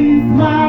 With my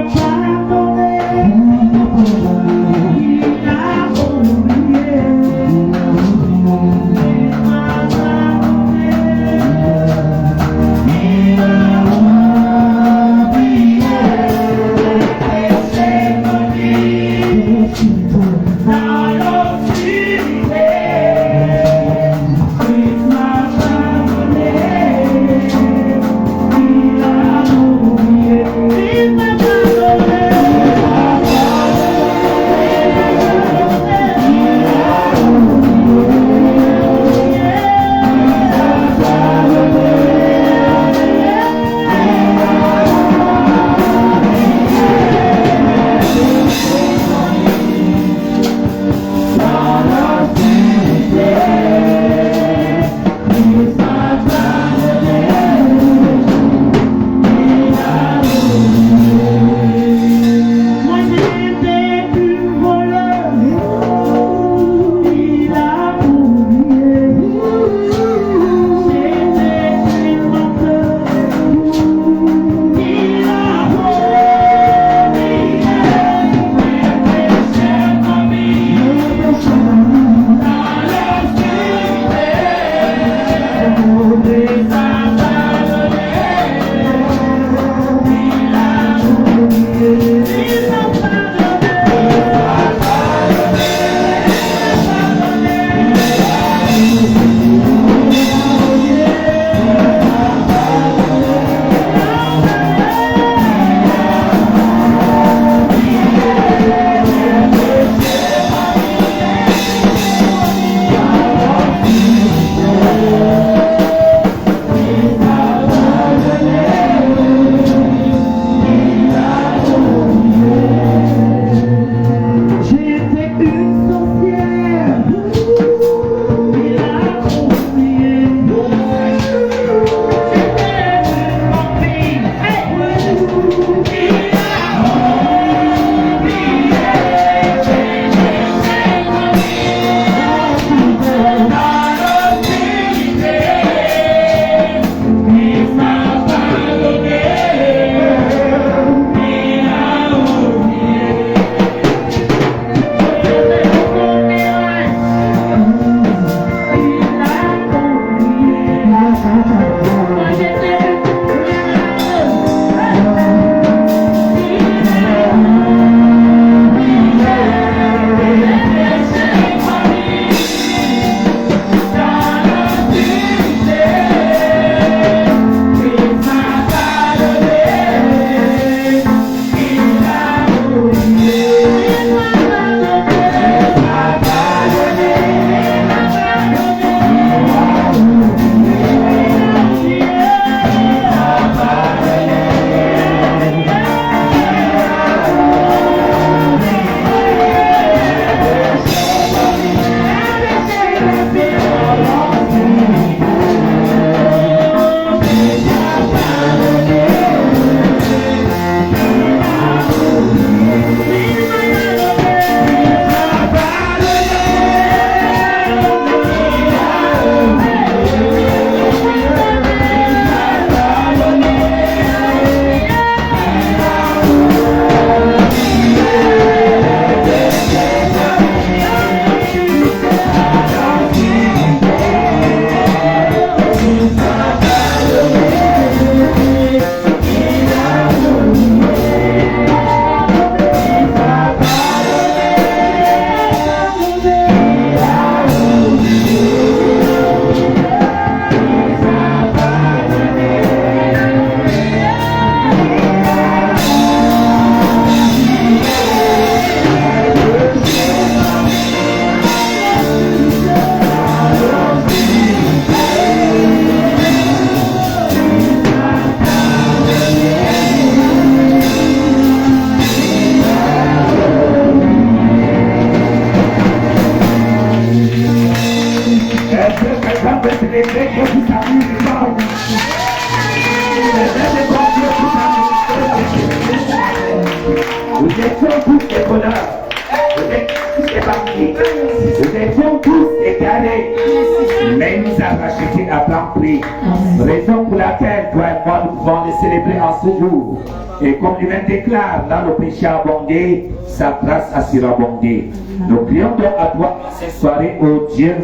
avant de célébrer en ce jour. Et comme lui-même déclare, dans le péché abondé, sa grâce a surabondé. Nous prions donc à toi cette soirée, ô Dieu,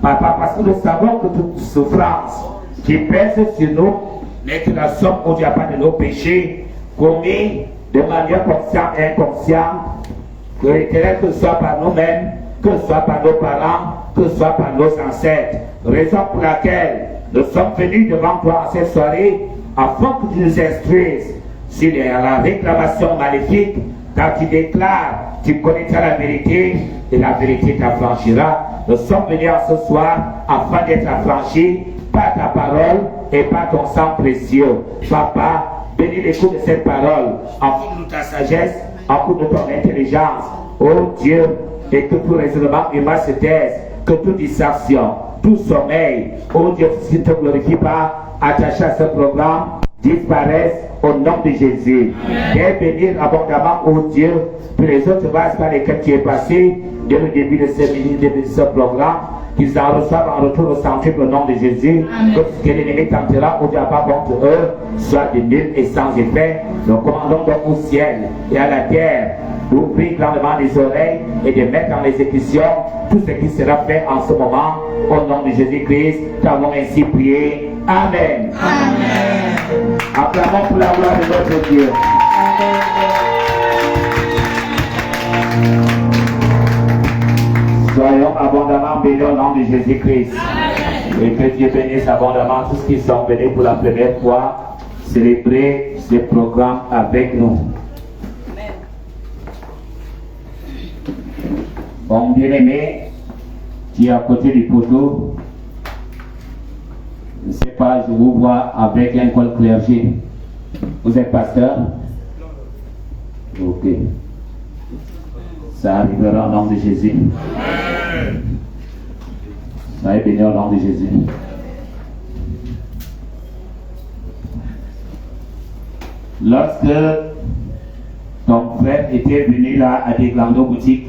Papa, parce que nous savons que toute souffrance qui pèse sur nous n'est que la somme au diable de nos péchés commis de manière consciente et inconsciente, que ce soit par nous-mêmes, que ce soit par nos parents, que ce soit par nos ancêtres. Raison pour laquelle nous sommes venus devant toi en cette soirée afin que tu nous instruises sur la réclamation maléfique, car tu déclares, tu connaîtras la vérité et la vérité t'affranchira. Nous sommes venus en ce soir afin d'être affranchis par ta parole et par ton sang précieux. Papa, bénis l'écoute de cette parole, enfouis-nous ta sagesse, enfouis-nous ton intelligence. Oh Dieu, et que tout raisonnement humain se taise, que toute distraction, tout sommeil, oh Dieu, qui ne te glorifie pas, attaché à ce programme, disparaissent au nom de Jésus. Et bénir abondamment, oh Dieu, pour les autres bases par lesquelles tu es passé, dès le début de ce programme, qu'ils en reçoivent en retour au centuple au nom de Jésus. Que ce que l'ennemi tentera au diable contre eux soit de nul et sans effet. Nous commandons donc au ciel et à la terre d'ouvrir grandement les oreilles et de mettre en exécution tout ce qui sera fait en ce moment. Au nom de Jésus-Christ, nous avons ainsi prié. Amen. Amen. Acclamons pour la gloire de notre Dieu. Soyons abondamment bénis au nom de Jésus-Christ. Et que Dieu bénisse abondamment tous ceux qui sont venus pour la première fois célébrer ce programme avec nous. Bon bien-aimé, qui est à côté du poteau, je ne sais pas, je vous vois avec un col clergé. Vous êtes pasteur? Ok. Ça arrivera au nom de Jésus. Soyez bénis au nom de Jésus. Lorsque ton frère était venu là à Deglando Boutique,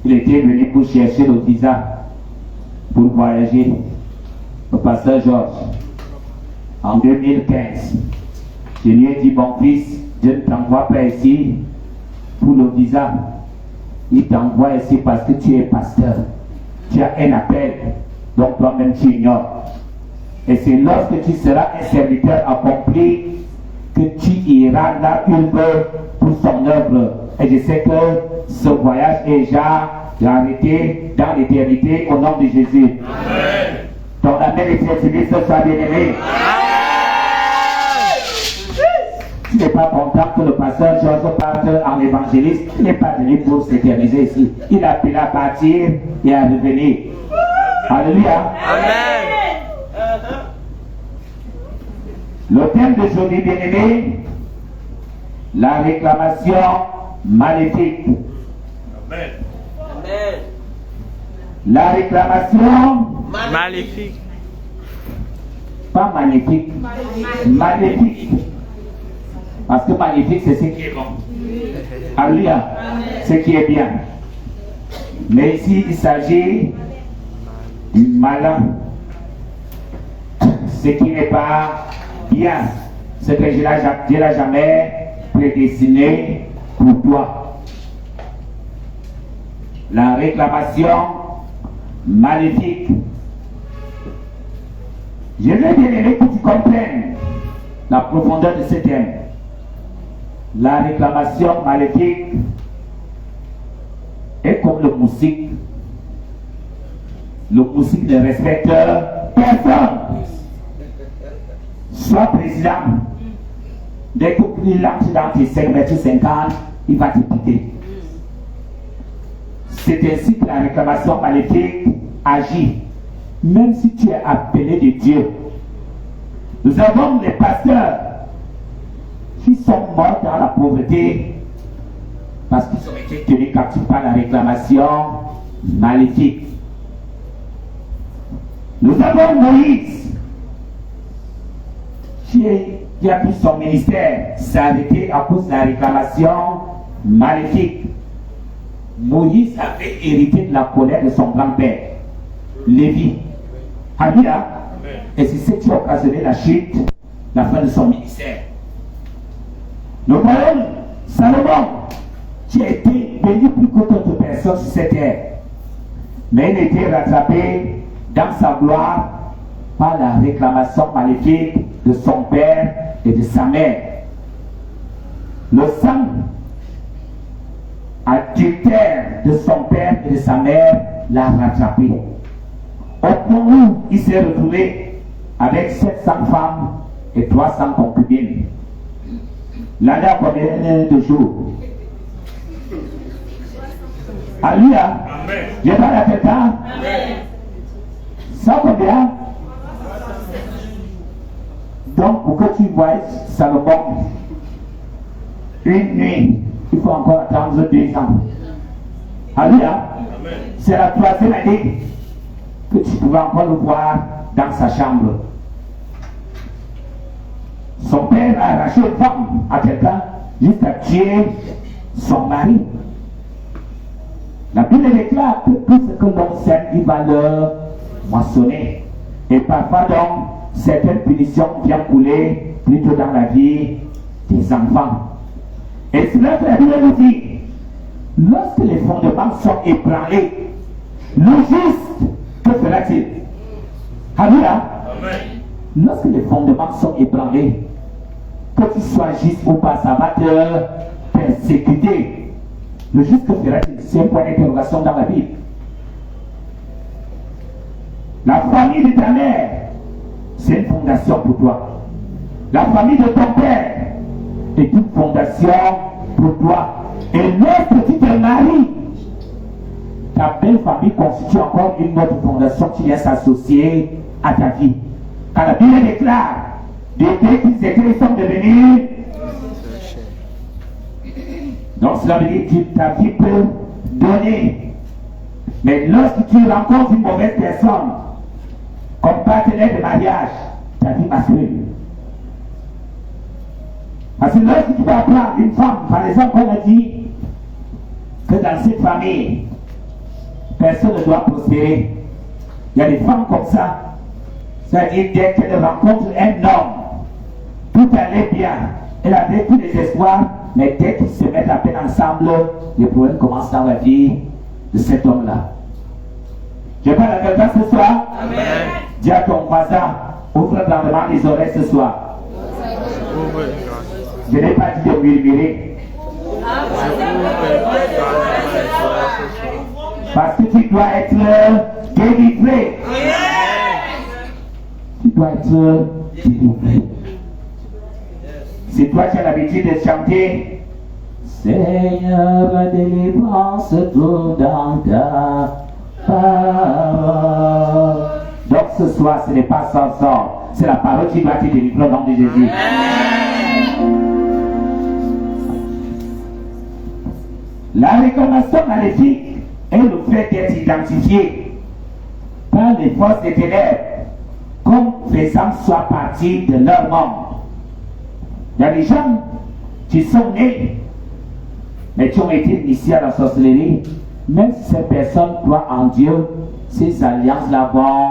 il était venu pour chercher le visa pour voyager. Le pasteur Georges, en 2015, je lui ai dit, bon fils, je ne t'envoie pas ici pour le visa. Il t'envoie ici parce que tu es pasteur. Tu as un appel, donc toi-même tu ignores. Et c'est lorsque tu seras un serviteur accompli que tu iras là où il veut pour son œuvre. Et je sais que ce voyage est déjà arrêté dans l'éternité au nom de Jésus. Amen. Ton amen est celui ce soit bien-aimé. Tu n'es pas content que le pasteur Georges parte en évangéliste. Il n'est pas venu pour s'éterniser ici. Il a pu la partir et à revenir. Alléluia. Amen. Le thème d'aujourd'hui, bien-aimé, la réclamation maléfique. Amen. Amen. La réclamation maléfique. Pas magnifique. Maléfique. Parce que magnifique, c'est ce qui est bon. Alléluia. Ce qui est bien. Mais ici, il s'agit du malin. Ce qui n'est pas bien. Ce que Dieu n'a jamais prédestiné pour toi. La réclamation maléfique. Je veux bien aimer que tu comprennes la profondeur de ce thème. La réclamation maléfique est comme le moustique. Le moustique ne respecte personne. Sois président. Dès que tu lances dans tes 5,50 m, il va te piquer. C'est ainsi que la réclamation maléfique agit. Même si tu es appelé de Dieu. Nous avons les pasteurs qui sont morts dans la pauvreté parce qu'ils ont été tenus captifs par la réclamation maléfique. Nous avons Moïse qui a pris son ministère s'arrêter à cause de la réclamation maléfique. Moïse avait hérité de la colère de son grand-père, Lévi. Alléluia. Et c'est ce qui a occasionné la chute la fin de son ministère. Nous voyons Salomon, qui a été béni plus que d'autres personnes sur cette terre. Mais il a été rattrapé dans sa gloire par la réclamation maléfique de son père et de sa mère. Le sang adultère de son père et de sa mère l'a rattrapé. Au point où il s'est retrouvé avec 700 femmes et 300 concubines. L'année a combien de jours? Alléluia. Je parle à quelqu'un. Ça combien? Donc pour que tu vois Salomon, une nuit, il faut encore attendre 2 ans. Alléluia. C'est la 3e année que tu pouvais encore le voir dans sa chambre. Son père a arraché une femme à quelqu'un jusqu'à tuer son mari. La Bible déclare que tout ce que l'on sème, il va le moissonner. Et parfois donc, certaines punitions viennent couler plutôt dans la vie des enfants. Et cela que la Bible nous dit, lorsque les fondements sont ébranlés, le juste, que fera-t-il? Alléluia. Lorsque les fondements sont ébranlés, que tu sois juste ou pas, ça va te persécuter. Le juste, que fera-t-il? C'est un point d'interrogation dans la Bible. La famille de ta mère, c'est une fondation pour toi. La famille de ton père est une fondation pour toi. Et lorsque tu te maries, ta belle famille constitue encore une autre fondation qui vient s'associer à ta vie. Quand la Bible déclare, des pays qui étaient sont devenus. Donc cela veut dire que ta vie peut donner. Mais lorsque tu rencontres une mauvaise personne comme partenaire de mariage, ta vie bascule. Parce que lorsque tu vas prendre une femme, par exemple, on a dit que dans cette famille, personne ne doit prospérer. Il y a des femmes comme ça. C'est-à-dire, dès qu'elle rencontre un homme, tout allait bien. Elle avait tous les espoirs, mais dès qu'ils se mettent à peine ensemble, les problèmes commencent dans la vie de cet homme-là. Je parle à quelqu'un ce soir. Amen. Dis à ton voisin, ouvre grandement les oreilles ce soir. Je n'ai pas dit de murmurer. Parce que tu dois être délivré. Tu dois être délivré. C'est toi qui as l'habitude de chanter. Seigneur, la délivrance tout dans ta parole. Donc ce soir, ce n'est pas sans sort. C'est la parole qui doit te délivrer au nom de Jésus. La réclamation maléfique est le fait d'être identifié par les forces des ténèbres comme faisant soit partie de leur monde. Il y a des gens qui sont nés, mais qui ont été initiés à la sorcellerie. Même si ces personnes croient en Dieu, ces alliances-là vont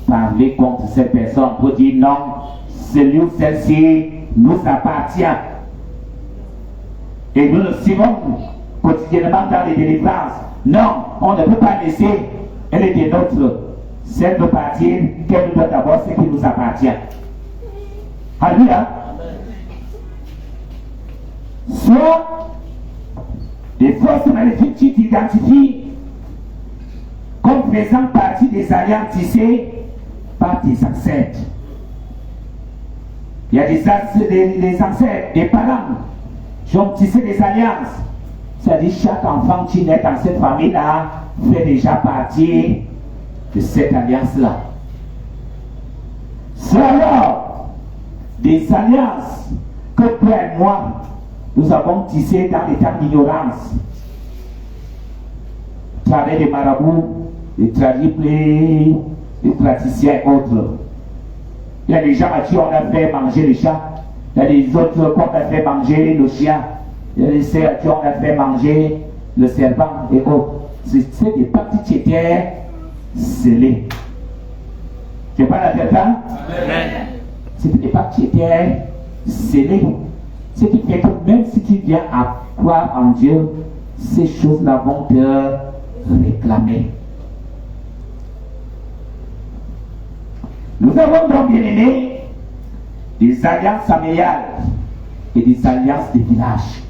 parler contre ces personnes pour dire non, celui ou celle-ci nous appartient. Et nous le suivons quotidiennement dans les délivrances. Non, on ne peut pas laisser elle est des nôtres. Celle de partir, qu'elle nous doit d'abord ce qui nous appartient. Alléluia. Soit des forces maléfiques qui t'identifient comme faisant partie des alliances tissées par tes ancêtres. Il y a des ancêtres, des parents qui ont tissé des alliances. C'est-à-dire chaque enfant qui naît dans cette famille-là fait déjà partie de cette alliance-là. Soit alors des alliances que toi et moi nous avons tissées dans l'état d'ignorance. Travers des marabouts, des tradiples, des praticiens et autres. Il y a des gens à qui on a fait manger le chat. Il y a des autres qu'on a fait manger le chien. Il y a des sœurs à qui on a fait manger le serpent et autres. C'est des parties qui étaient scellées. Je parle à quelqu'un? c'était des papes qui étaient scellés. Ce qui fait que même si tu viens à croire en Dieu, ces choses-là vont te réclamer. Nous avons donc bien aimé des alliances familiales et des alliances de village.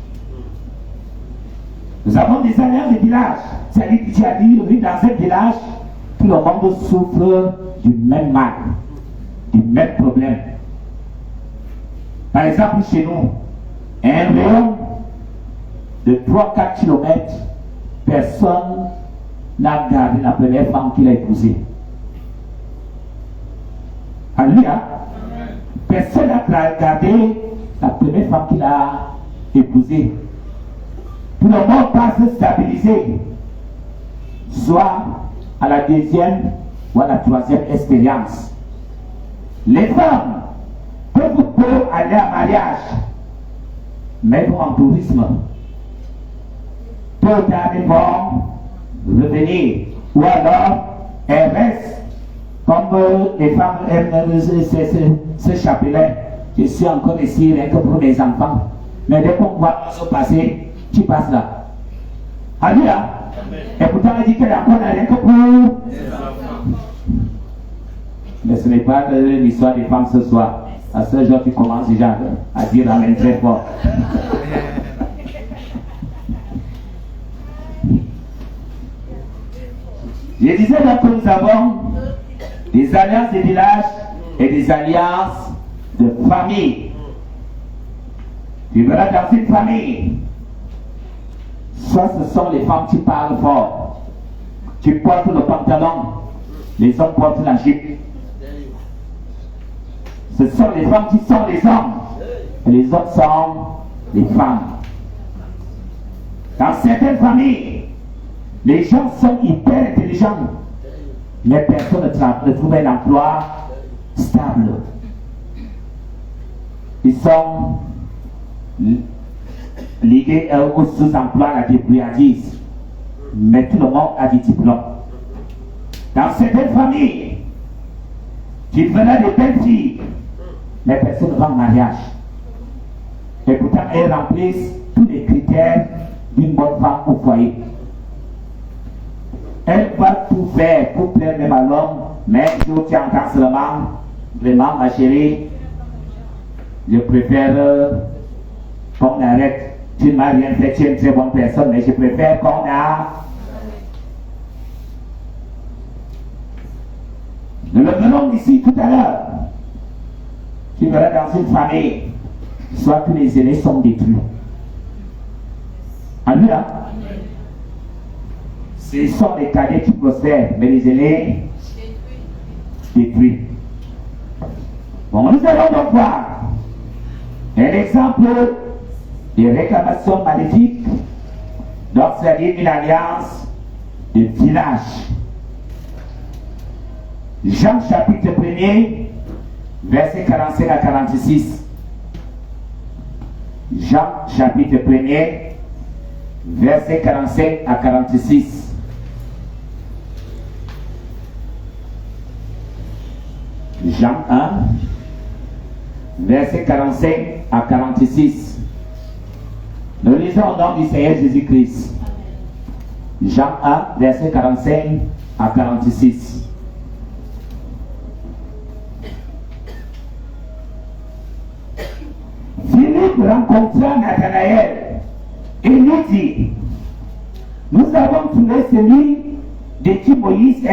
Nous avons des alliances de village. C'est-à-dire que tu as dit, oui, dans un village, tout le monde souffre du même mal, du même problème. Par exemple, chez nous, un rayon de 3-4 km, personne n'a gardé la première femme qu'il a épousée. Alléluia. Personne n'a gardé la première femme qu'il a épousée. Tout le monde va se stabiliser, soit à la deuxième ou à la troisième expérience. Les femmes peuvent aller en mariage, mais elles vont en tourisme. Peu tard, elles vont revenir, ou alors elles restent. Comme les femmes aiment ce chapelet, je suis encore ici rien que pour mes enfants. Mais dès qu'on voit se passer, tu passes là. Alléluia. Et pourtant, elle dit qu'elle est encore rien que pour les enfants. Mais ce n'est pas l'histoire des femmes ce soir. À ce jour, tu commences déjà à dire amen très fort. Je disais donc que nous avons des alliances de village et des alliances de famille. Tu verras dans une famille, soit ce sont les femmes qui parlent fort, tu portes le pantalon, les hommes portent la jupe. Ce sont les femmes qui sont les hommes, et les hommes sont les femmes. Dans certaines familles, les gens sont hyper intelligents, mais personne ne trouve un emploi stable. Ils sont liés au sous-emploi, à la débrouillardise, mais tout le monde a des diplômes. Dans certaines familles, tu verras des belles filles, mais personne ne va en mariage. Et pourtant, elles remplissent tous les critères d'une bonne femme au foyer. Elle va tout faire pour plaire même à l'homme, mais je tu entends seulement, vraiment ma chérie, je préfère qu'on arrête. Tu ne m'as rien fait, tu es une très bonne personne, mais je préfère qu'on a. Nous le venons ici tout à l'heure. Tu verras dans une famille, soit tous les aînés sont détruits. Alléluia. Ce sont les cadets qui prospèrent, mais les aînés détruits. Bon, nous allons donc voir un exemple de réclamation maléfique. Donc, c'est-à-dire une alliance de village. Jean chapitre 1er, verset 45 à 46. Jean chapitre 1er, verset 45 à 46. Jean 1, verset 45 à 46. Nous lisons au nom du Seigneur Jésus-Christ. Jean 1, verset 45 à 46. Philippe rencontra Nathanaël et lui dit, nous avons trouvé celui de qui Moïse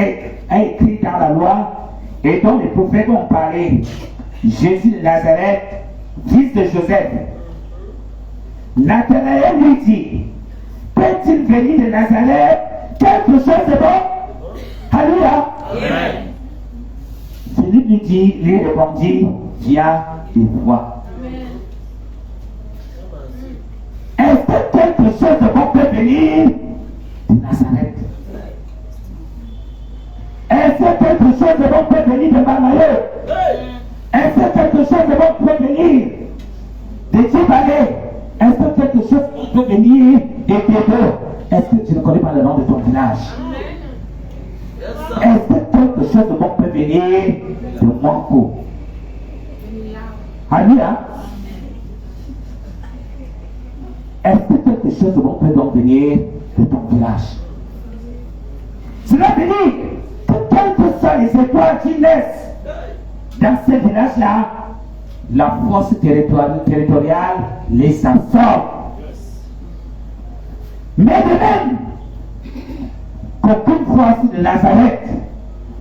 a écrit dans la loi et dont les prophètes ont parlé, Jésus de Nazareth, fils de Joseph. Nathanaël lui dit, peut-il venir de Nazareth quelque chose de bon? Alléluia. Philippe lui répondit, viens et vois. Est-ce que quelque chose de bon peut venir de Nazareth? Est-ce que quelque chose de bon peut venir de Banaïe? Est-ce que quelque chose de bon peut venir de Tibale? Est-ce que quelque chose peut venir de Thébo? Est-ce que tu ne connais pas le nom de ton village? Est-ce que quelque chose de bon peut venir de Manco? Alléluia. Est-ce que quelque chose de bon peut donc venir de ton village? Cela veut dire que quelles que soient les étoiles qui naissent dans ce village-là, la force territoriale les absorbe. Mais de même qu'aucune force de Nazareth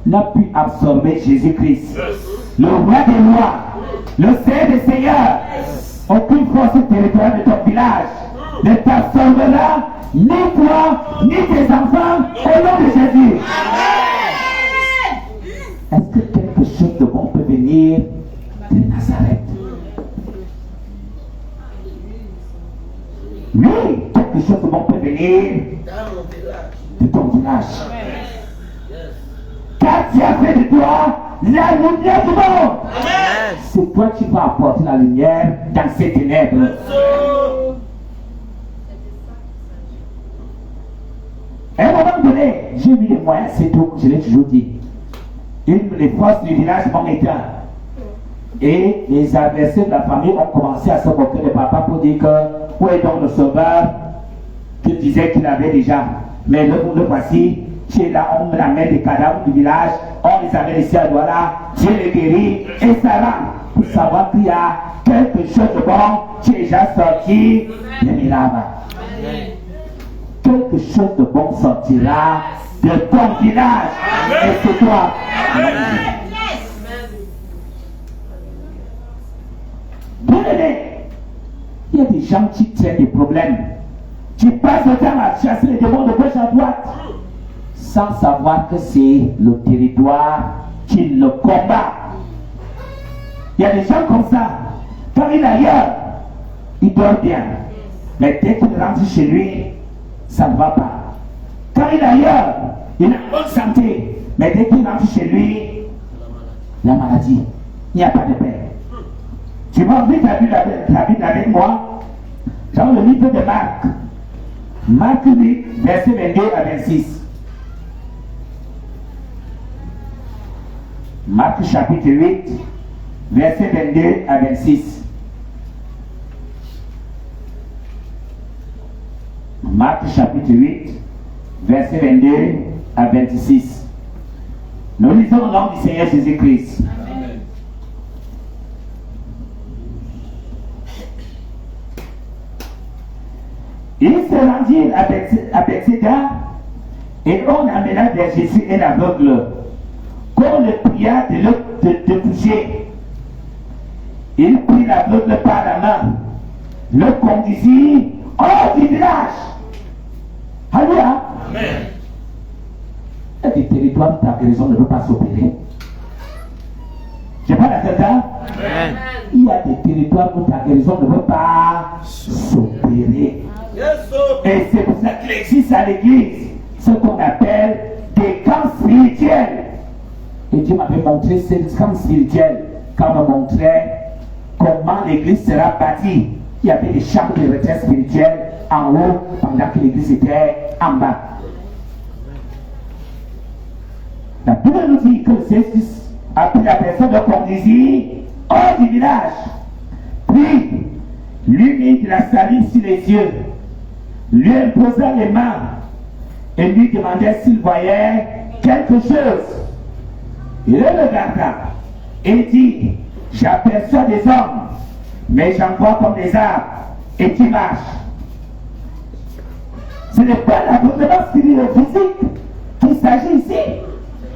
n'a pu absorber Jésus-Christ, le roi des rois, le Seigneur des seigneurs, aucune force territoriale de ton village ne t'absorbera, ni toi, ni tes enfants, au nom de Jésus. Est-ce que quelque chose de bon peut venir de Nazareth? Oui, quelque chose de bon peut venir de ton village. Car tu as fait de toi la lumière du monde. C'est toi qui vas apporter la lumière dans ces ténèbres. À un moment donné, j'ai eu les moyens, c'est tout, je l'ai toujours dit. Les forces du village m'ont éteint. Et les adversaires de la famille ont commencé à se moquer de papa pour dire que où est donc le sauveur qu'il disait qu'il avait déjà. Mais le voici, chez là, on ramène les cadavres du village, on les avait laissés à Douala, Dieu les guérit, et ça va. Pour savoir qu'il y a quelque chose de bon qui est déjà sorti de Milava. Quelque chose de bon sortira de ton village. Et c'est toi. Bien-aimé, il y a des gens qui tiennent des problèmes. Tu passes le temps à chasser les démons de gauche à droite sans savoir que c'est le territoire qui le combat. Il y a des gens comme ça. Quand il est ailleurs, il dort bien. Mais dès qu'il rentre chez lui, ça ne va pas. Quand il est ailleurs, il a une bonne santé. Mais dès qu'il rentre chez lui, la maladie, il n'y a pas de paix. Tu vas ouvrir ta Bible avec moi dans le livre de Marc. Marc 8, verset 22 à 26. Marc chapitre 8, verset 22 à 26. Marc chapitre 8, verset 22 à 26. Nous lisons au nom du Seigneur Jésus-Christ. Ils se rendirent à Bethsaida et on amena vers Jésus et l'aveugle, qu'on le pria de toucher. Il prit l'aveugle par la main, le conduisit hors du village. Alléluia. Amen. Il y a des territoires où ta guérison ne peut pas s'opérer. Je parle à quelqu'un. Amen. Il y a des territoires où ta guérison ne peut pas s'opérer. Et c'est pour ça qu'il existe à l'église ce qu'on appelle des camps spirituels. Et Dieu m'avait montré ces camps spirituels quand on me montrait comment l'église sera bâtie. Il y avait des chambres de retraite spirituelles en haut pendant que l'église était en bas. La Bible nous dit que le Seigneur a pris la personne de conduisir hors du village, puis lui mit de la salive sur les yeux, lui imposa les mains et lui demandait s'il voyait quelque chose. Il le regarda et dit: j'aperçois des hommes, mais j'en vois comme des arbres et qui marchent. Ce n'est pas l'aveuglement spirituel physique qu'il s'agit ici.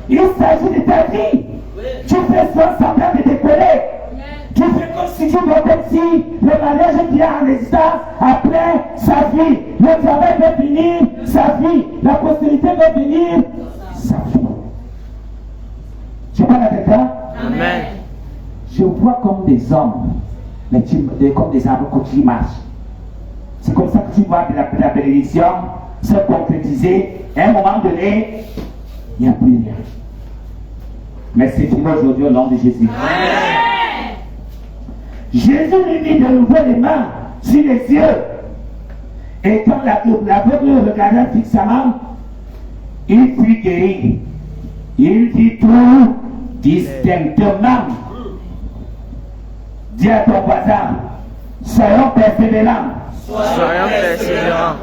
Il s'agit de ta vie. Tu fais semblant de décoller. Tu fais comme si tu veux, comme si le mariage vient en existence après sa vie. Le travail va finir sa vie. La postérité va finir sa vie. Je parle à quelqu'un. Amen. Je vois comme des hommes, comme des arbres qui marchent. C'est comme ça que tu vois la bénédiction se concrétiser. À un moment donné, il n'y a plus rien. Mais c'est fini aujourd'hui au nom de Jésus. Amen. Jésus lui mit de nouveau les mains sur les yeux. Et quand l'aveugle le regarda fixement, il fut guéri. Il dit tout distinctement: Dis à ton voisin, soyons persévérants. Soyons persévérants.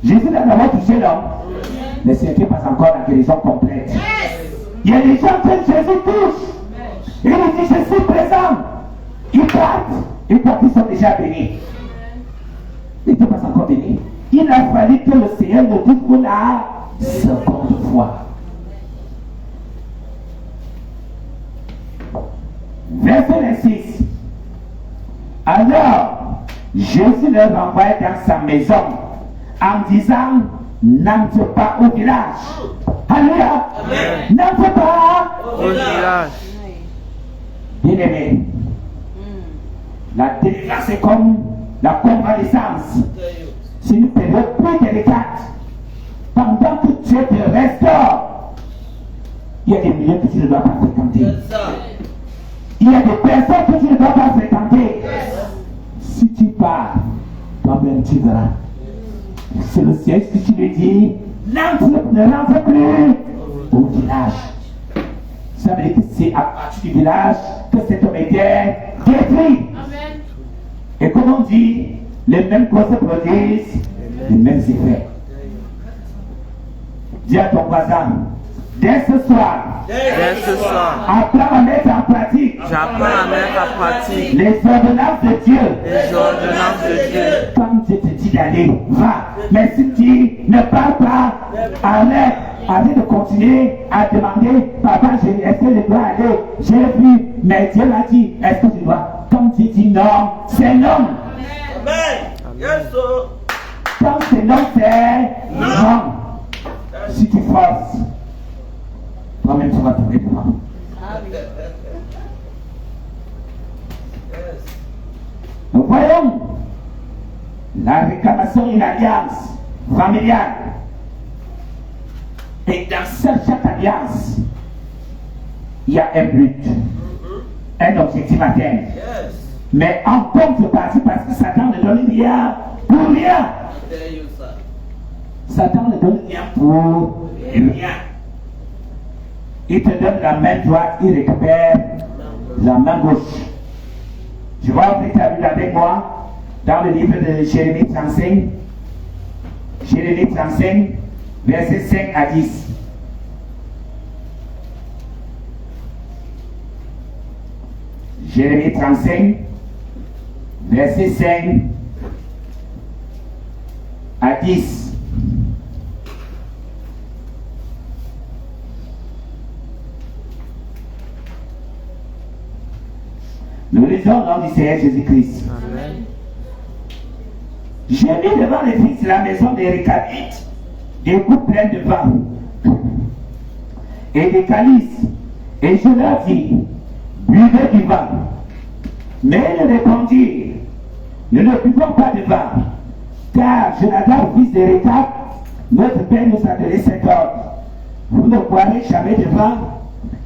Jésus a d'abord touché l'homme, mais ce n'était pas encore la guérison complète. Il y a des gens que Jésus touche. Il nous dit, je suis présent. Ils partent. Ils croient qu'ils sont déjà bénis. Ils n'étaient pas encore bénis. Il a fallu que le Seigneur nous dise pour la seconde fois. Verset 26. Alors, Jésus leur renvoyait dans sa maison en disant, n'entre pas au village. Alléluia. N'entre pas Au village. Bien-aimé, la délivrance est comme la convalescence. C'est une période plus délicate. Pendant que Dieu te restaure, il y a des milieux que tu ne dois pas fréquenter. Il y a des personnes que tu ne dois pas fréquenter. Si tu pars, toi-même tu verras. C'est le ciel que tu lui dis, ne rentre plus au village. Ça veut dire que c'est à partir du village que cet homme était détruit. Amen. Et comme on dit, les mêmes causes produisent les mêmes effets. Dis à ton voisin, dès ce soir, apprends à mettre en pratique. J'apprends à mettre en pratique les ordonnances de Dieu. Les ordonnances de Dieu. Quand Dieu te dit d'aller, va. Mais si tu ne pars pas, arrête de continuer à demander, papa, est-ce que je dois aller? J'ai vu, mais Dieu m'a dit, est-ce que tu dois? Quand Dieu dit non, c'est non. Amen. Yes, quand c'est non, c'est non. Si tu forces, toi-même tu vas trouver devant. Nous voyons la réclamation d'une alliance familiale. Et dans chaque alliance, il y a un but, un objectif à atteindre. Mais en contrepartie, parce que Satan ne donne rien pour rien. Satan ne donne rien pour rien. Il te donne la main droite, il récupère la main gauche. Je vais ouvrir ta Bible avec moi dans le livre de Jérémie 35. Jérémie 35, versets 5 à 10. Jérémie 35, verset 5 à 10. Nous lisons au nom du Seigneur Jésus-Christ. J'ai mis devant les fils de la maison des Récabites des coupes pleines de vin et des calices, et je leur dis, buvez du vin. Mais ils répondirent, nous ne buvons pas de vin, car Jonadab, fils de Récab, notre père nous a donné cet ordre. Vous ne boirez jamais de vin,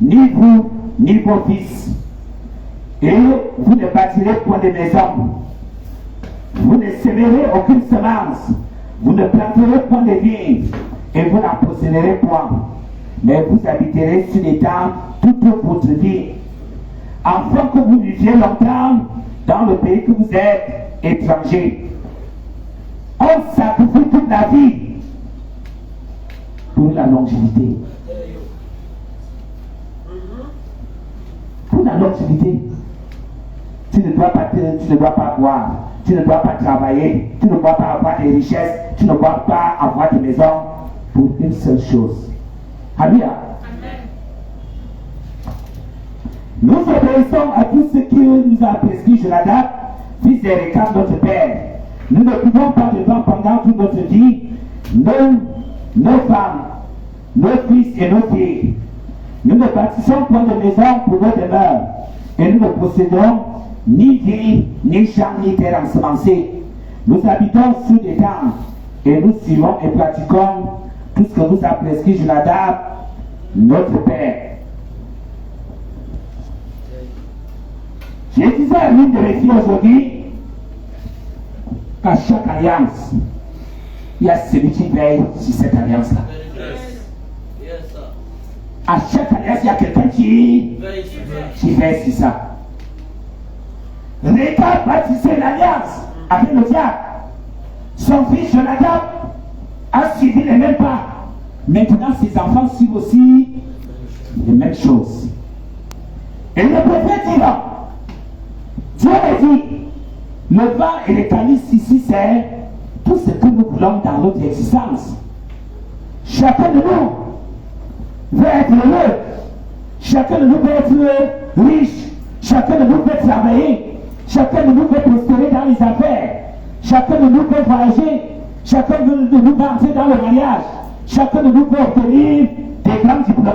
ni vous, ni vos fils. Et vous ne bâtirez point de maison. Vous ne sèmerez aucune semence. Vous ne planterez point de vignes. Et vous n'en posséderez point. Mais vous habiterez sur les temps toute votre vie. Afin que vous viviez longtemps dans le pays que vous êtes étrangers. On sacrifie toute la vie pour la longévité. Pour la longévité. Tu ne dois pas boire, tu ne dois pas travailler, tu ne dois pas avoir des richesses, tu ne dois pas avoir de maison pour une seule chose. Alléluia. Nous obéissons à tout ce que nous a prescrit Jonadab, fils de Récab, notre père. Nous ne pouvons pas de vin pendant toute notre vie, nos femmes, nos fils et nos filles. Nous ne bâtissons point de maison pour nos demeures, et nous ne possédons ni vie, ni champs, ni terre ensemencée. Nous habitons sous des dents, et nous suivons et pratiquons tout ce que nous a prescrit Jonadab, notre père. Je disais à l'une de mes filles aujourd'hui qu'à chaque alliance, il y a celui qui veille sur cette alliance-là. À chaque alliance, il y a quelqu'un qui veille sur ça. Récab va tisser une alliance avec le diable. Son fils Jonadab a suivi les mêmes pas. Maintenant, ses enfants suivent aussi les mêmes choses. Et le prophèt dit non. Dieu a dit, le vin et les calices ici, c'est tout ce que nous voulons dans notre existence. Chacun de nous veut être heureux. Chacun de nous veut être riche. Chacun de nous veut travailler. Chacun de nous veut prospérer dans les affaires. Chacun de nous veut voyager. Chacun de nous veut entrer dans le mariage. Chacun de nous veut obtenir des grands diplômes.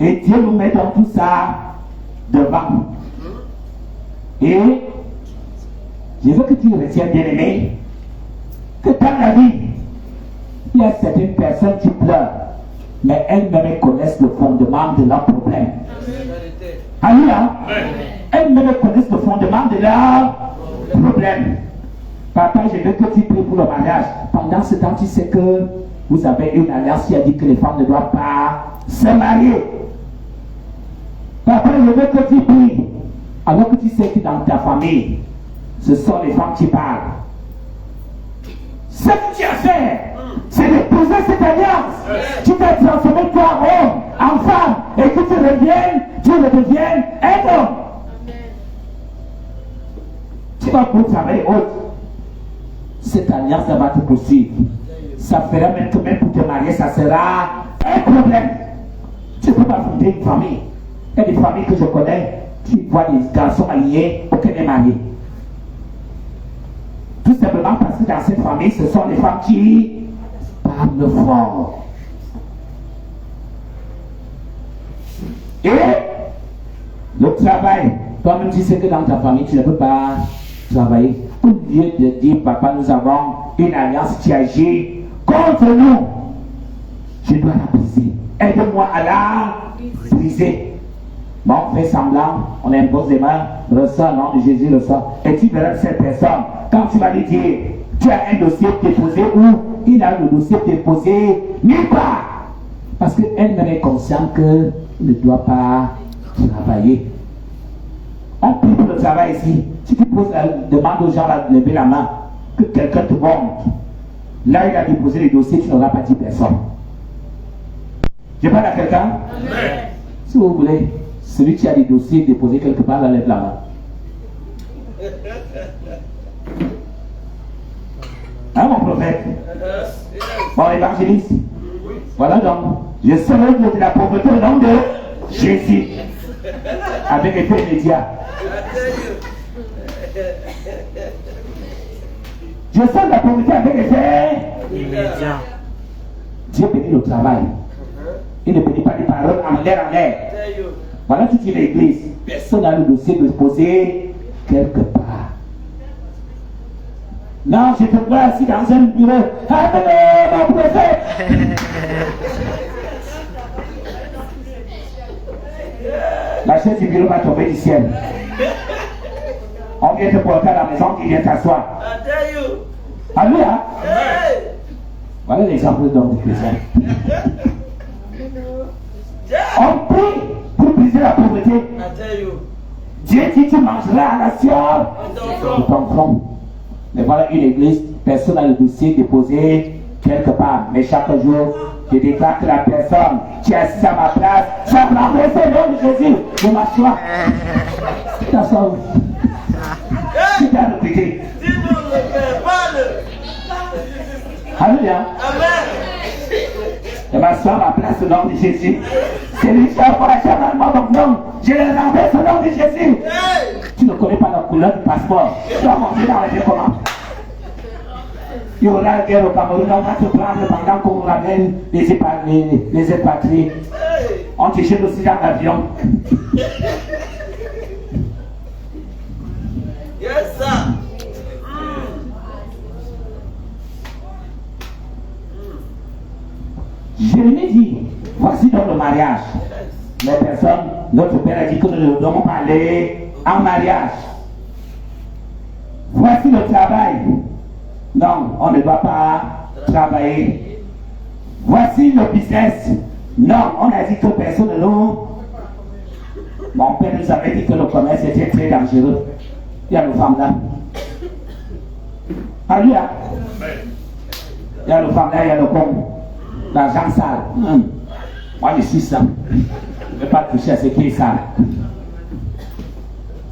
Et Dieu nous met dans tout ça devant. Et je veux que tu retiennes, bien aimé, que dans la vie, il y a certaines personnes qui pleurent, mais elles-mêmes connaissent le fondement de leur problème. Alléluia. Elles-mêmes connaissent le fondement de leur problème. Papa, je veux que tu pries pour le mariage. Pendant ce temps, tu sais que vous avez une alliance qui a dit que les femmes ne doivent pas se marier. Papa, je veux que tu pries. Alors que tu sais que dans ta famille, ce sont les femmes qui parlent. Ce que tu as fait, c'est de poser cette alliance. Tu t'es transformé toi en homme, en femme, et que tu redeviennes un homme. Tu vas pour travailler autre. Cette alliance va te poursuivre. Ça fera même que même pour te marier, ça sera un problème. Tu ne peux pas fonder une famille. Il y a des familles que je connais, tu vois des garçons alliés, aucun n'est marié. Tout simplement parce que dans cette famille, ce sont les femmes qui parlent fort. Et le travail, toi-même tu sais que dans ta famille, tu ne peux pas travailler. Au lieu de dire, papa, nous avons une alliance qui agit contre nous, je dois la briser. Aide-moi à la briser. Bon, on fait semblant, on impose les mains, reçoit le nom de Jésus, reçoit. Et tu verras cette personne, quand tu vas lui dire, tu as un dossier déposé ou il a le dossier déposé nulle part. Parce qu'elle-même est consciente qu'elle ne doit pas travailler. On prie pour le travail ici. Si tu poses la demande aux gens de lever la main, que quelqu'un te montre, là il a déposé les dossiers, tu n'auras pas dit personne. Je parle à quelqu'un? Si vous voulez, celui qui a des dossiers déposés quelque part, là, lève la main. Hein, mon prophète? Bon, évangéliste. Voilà donc. Je serai de la pauvreté au nom de Jésus. Avec effet immédiat. Je sens la pauvreté avec effet immédiat. Dieu bénit le travail. Il ne bénit pas les paroles en l'air. Voilà toute une église. Personne n'a le dossier de se poser quelque part. Non, je te vois assis dans un bureau. Appelez mon prophète. La chaise du bureau va tomber du ciel. On vient te porter à la maison, tu viens t'asseoir. Alléluia. Voilà l'exemple d'homme du chrétien. On prie pour briser la pauvreté. Dieu dit tu mangeras à la sueur de ton front. Mais voilà une église, personne n'a le dossier déposé quelque part. Mais chaque jour, je déclare que la personne qui est assise à ma place, je vais l'embrasser le nom de Jésus. Je m'assois. T'assois où? Tu t'as répété. Alléluia. Je m'assois à ma place au nom de Jésus. C'est lui qui a éternellement mon nom. Je le renverse au nom de Jésus. Tu ne connais pas la couleur du passeport. Tu vas manger dans les comment. Il y aura la guerre au Cameroun, on va te prendre pendant qu'on ramène les expatriés. On te jette aussi dans l'avion. Yes, sir. Jérémie dit, voici donc le mariage. Les personnes, notre père a dit que nous ne devons pas aller en mariage. Voici le travail. Non, on ne doit pas travailler. Voici le business. Non, on a dit que personne ne nous Mon père nous avait dit que le commerce était très dangereux. Il y a nos femmes là. Alléluia. Il y a nos femmes là, il y a le con. L'argent sale. Moi je suis ça. Je ne vais pas toucher à ce qui est sale.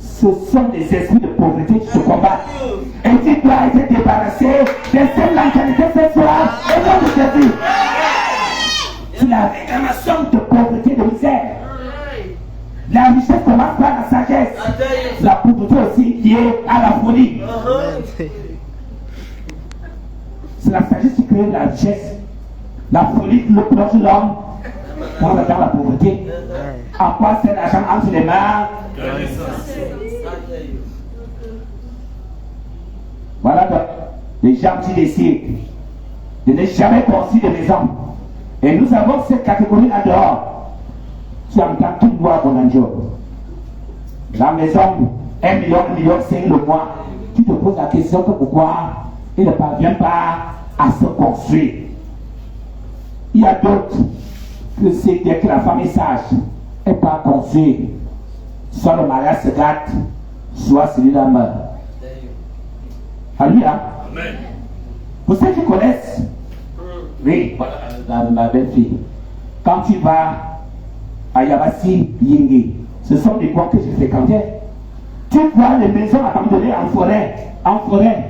Ce sont des esprits de pauvreté qui se combattent. Et tu dois être débarrassé de cette mentalité ce soir. Et non de Jésus. C'est la réclamation de pauvreté, de misère. La richesse commence par la sagesse. La pauvreté aussi liée à la folie. C'est la sagesse qui crée la richesse. La folie qui le plonge l'homme dans la pauvreté. À quoi sert l'argent entre les mains? Voilà donc les gens qui décident de ne jamais construire de maison. Et nous avons cette catégorie là dehors. Tu entends tout droit mon ange. La maison, 1 million, 1,5 million le mois. Tu te poses la question que pourquoi il ne parvient pas à se construire. Il y a d'autres que c'est dès que la femme est sage, elle pas construire. Soit le mariage se gâte, soit celui-là meurt. Alléluia. Amen. Pour ceux qui connaissent, oui, voilà, ma belle-fille, quand tu vas à Yabassi, Yingé, ce sont des coins que je fréquentais. Tu vois les maisons abandonnées en forêt. En forêt.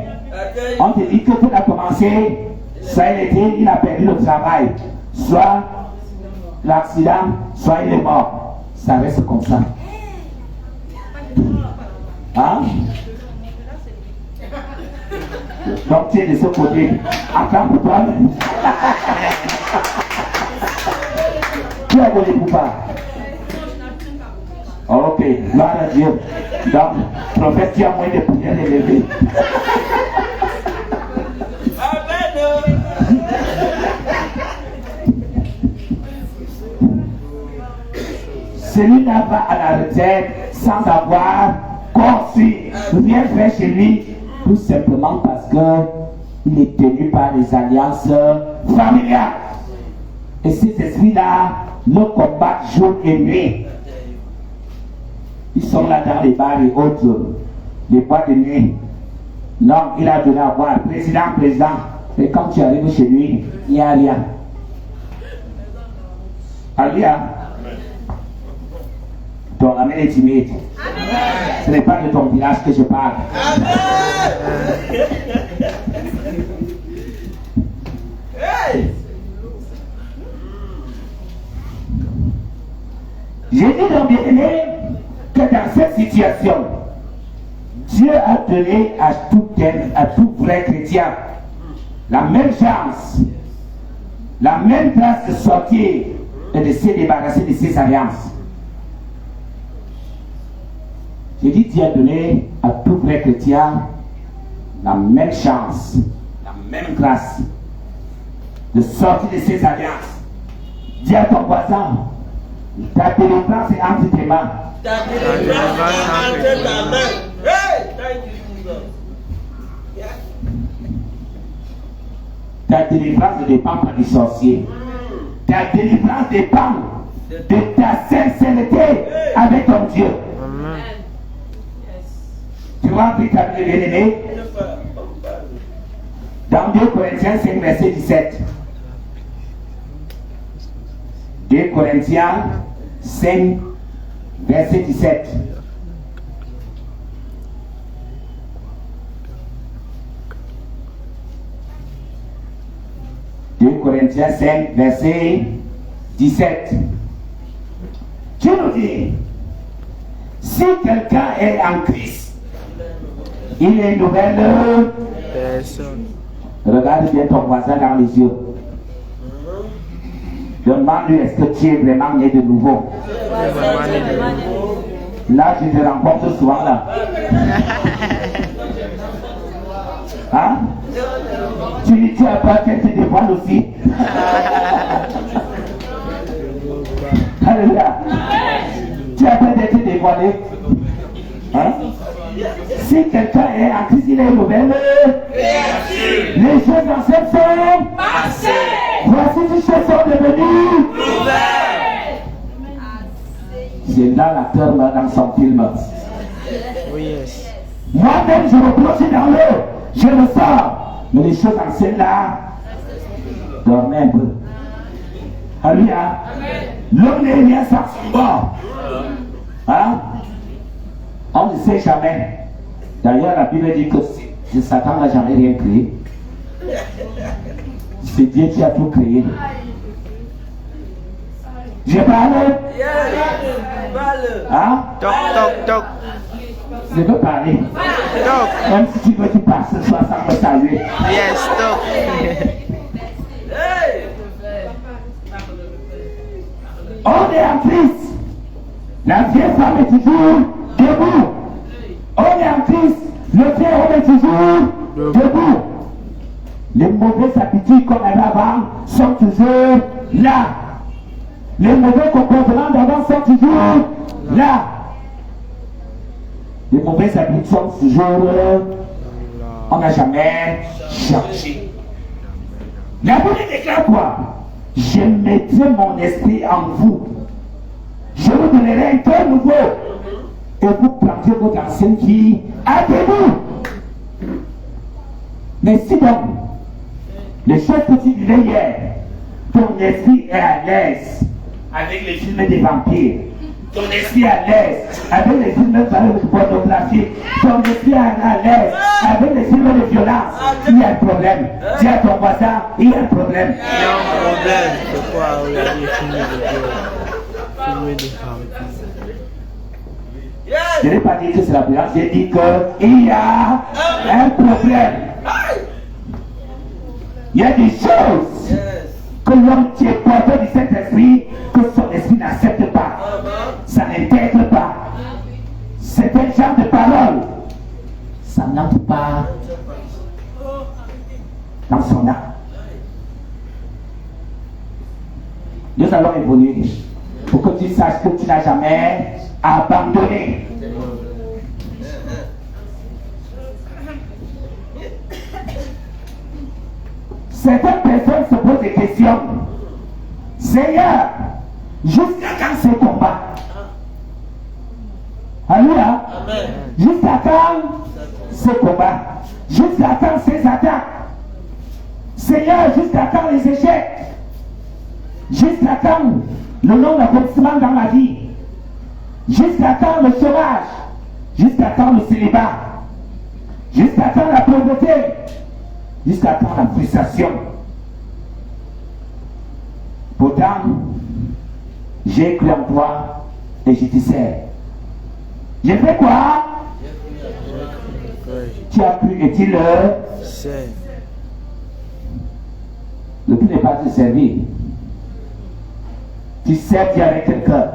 On te dit que tout a commencé, soit il était, il a perdu le travail, soit l'accident, soit il est mort. Ça reste comme ça. Hein? Donc tu es de ce côté. Attends pour toi. Tu as volé pour pas. Ok, gloire à Dieu. Donc, prophète, tu as moins de prières élevées. Celui-là va à la retraite sans avoir construit rien fait chez lui, tout simplement parce qu'il est tenu par les alliances familiales. Et ces esprits-là le combattent jour et nuit. Ils sont là dans les bars et autres, les boîtes de nuit. L'homme, il a donné à voir, président. Et quand tu arrives chez lui, il n'y a rien. Alléluia. Donc, amène est timide. Ce n'est pas de ton village que je parle. J'ai dit donc, bien aimé, que dans cette situation, Dieu a donné à tout vrai chrétien la même chance, la même place de sortir et de se débarrasser de ses alliances. J'ai dit Dieu a donné à tout vrai chrétien la même chance, la même grâce de sortir de ses alliances. Dis à ton voisin, ta délivrance est entre tes mains. Ta délivrance est entre ta main. Hey, thank you, Jesus. Yeah. Ta délivrance ne dépend pas du sorcier. Ta délivrance dépend de ta sincérité avec ton Dieu. Amen. Tu vois, ta bien-aimé, dans 2 Corinthiens 5, verset 17. 2 Corinthiens 5, verset 17. Corinthiens 5, verset 17. Dieu nous dit, si quelqu'un est en Christ, il est une nouvelle personne. Regarde bien ton voisin dans les yeux. Demande-lui, est-ce que tu es vraiment né de nouveau? Là, je te rencontre souvent là. Hein? Tu as peur qu'elle te dévoile aussi. Alléluia. Tu as peur d'être dévoilé. Hein? Si quelqu'un est en Christ, il est nouvelle. Les choses anciennes sont passées. Voici les choses sont devenues nouvelles. C'est là, l'acteur meurt dans son film. Oh yes. Moi-même, je me plonge dans l'eau, je le sors. Mais les choses anciennes là, dormez un peu. Alléluia. L'homme n'est rien sans son bord. Hein? On ne sait jamais. D'ailleurs, la Bible dit que Satan n'a jamais rien créé. C'est Dieu qui a tout créé. Je parle. Hein? Toc. Je veux parler. Toc. Même si tu veux, tu passes ce soir sans me saluer. Yes, toc. On est en Christ. La vieille femme est toujours debout. On est en Christ. Le vieux homme est toujours debout. Les mauvaises habitudes qu'on avait avant sont toujours là. Les mauvais comportements d'avant sont toujours là. Les mauvaises habitudes sont toujours là. On n'a jamais changé. La Bible déclare quoi? Je mettrai mon esprit en vous. Je vous donnerai un cœur nouveau. Et vous plantez votre ancienne qui a debout. Mais si donc, les choses que tu vivais hier, ton esprit est à l'aise avec les films des vampires. Ton esprit est à l'aise avec les films pornographiques. Ton esprit est à l'aise avec les films de violence. Il y a un problème. Dis à ton voisin, il y a un problème. Il y a un problème. C'est quoi regarder les films de vampires? Je n'ai pas dit que c'est la violence, j'ai dit qu'il y a un problème. Il y a des choses que l'homme qui est porteur du Saint-Esprit, que son esprit n'accepte pas. Ça n'intègre pas. C'est un genre de parole. Ça n'entre pas dans son âme. Nous allons évoluer pour que tu saches que tu n'as jamais abandonné. Certaines personnes se posent des questions. Seigneur, jusqu'à quand ces combats? Alléluia. Jusqu'à quand ces combats? Jusqu'à quand ces attaques? Seigneur, jusqu'à quand les échecs? Jusqu'à quand le non-accomplissement dans la vie? Jusqu'à quand le chômage? Jusqu'à quand le célibat? Jusqu'à quand la pauvreté? Jusqu'à quand la frustration? Pourtant, j'ai cru en toi et je te sers. J'ai fait quoi? Tu as cru et tu le sais. Le but n'est pas de servir. Tu sers Dieu avec quel cœur?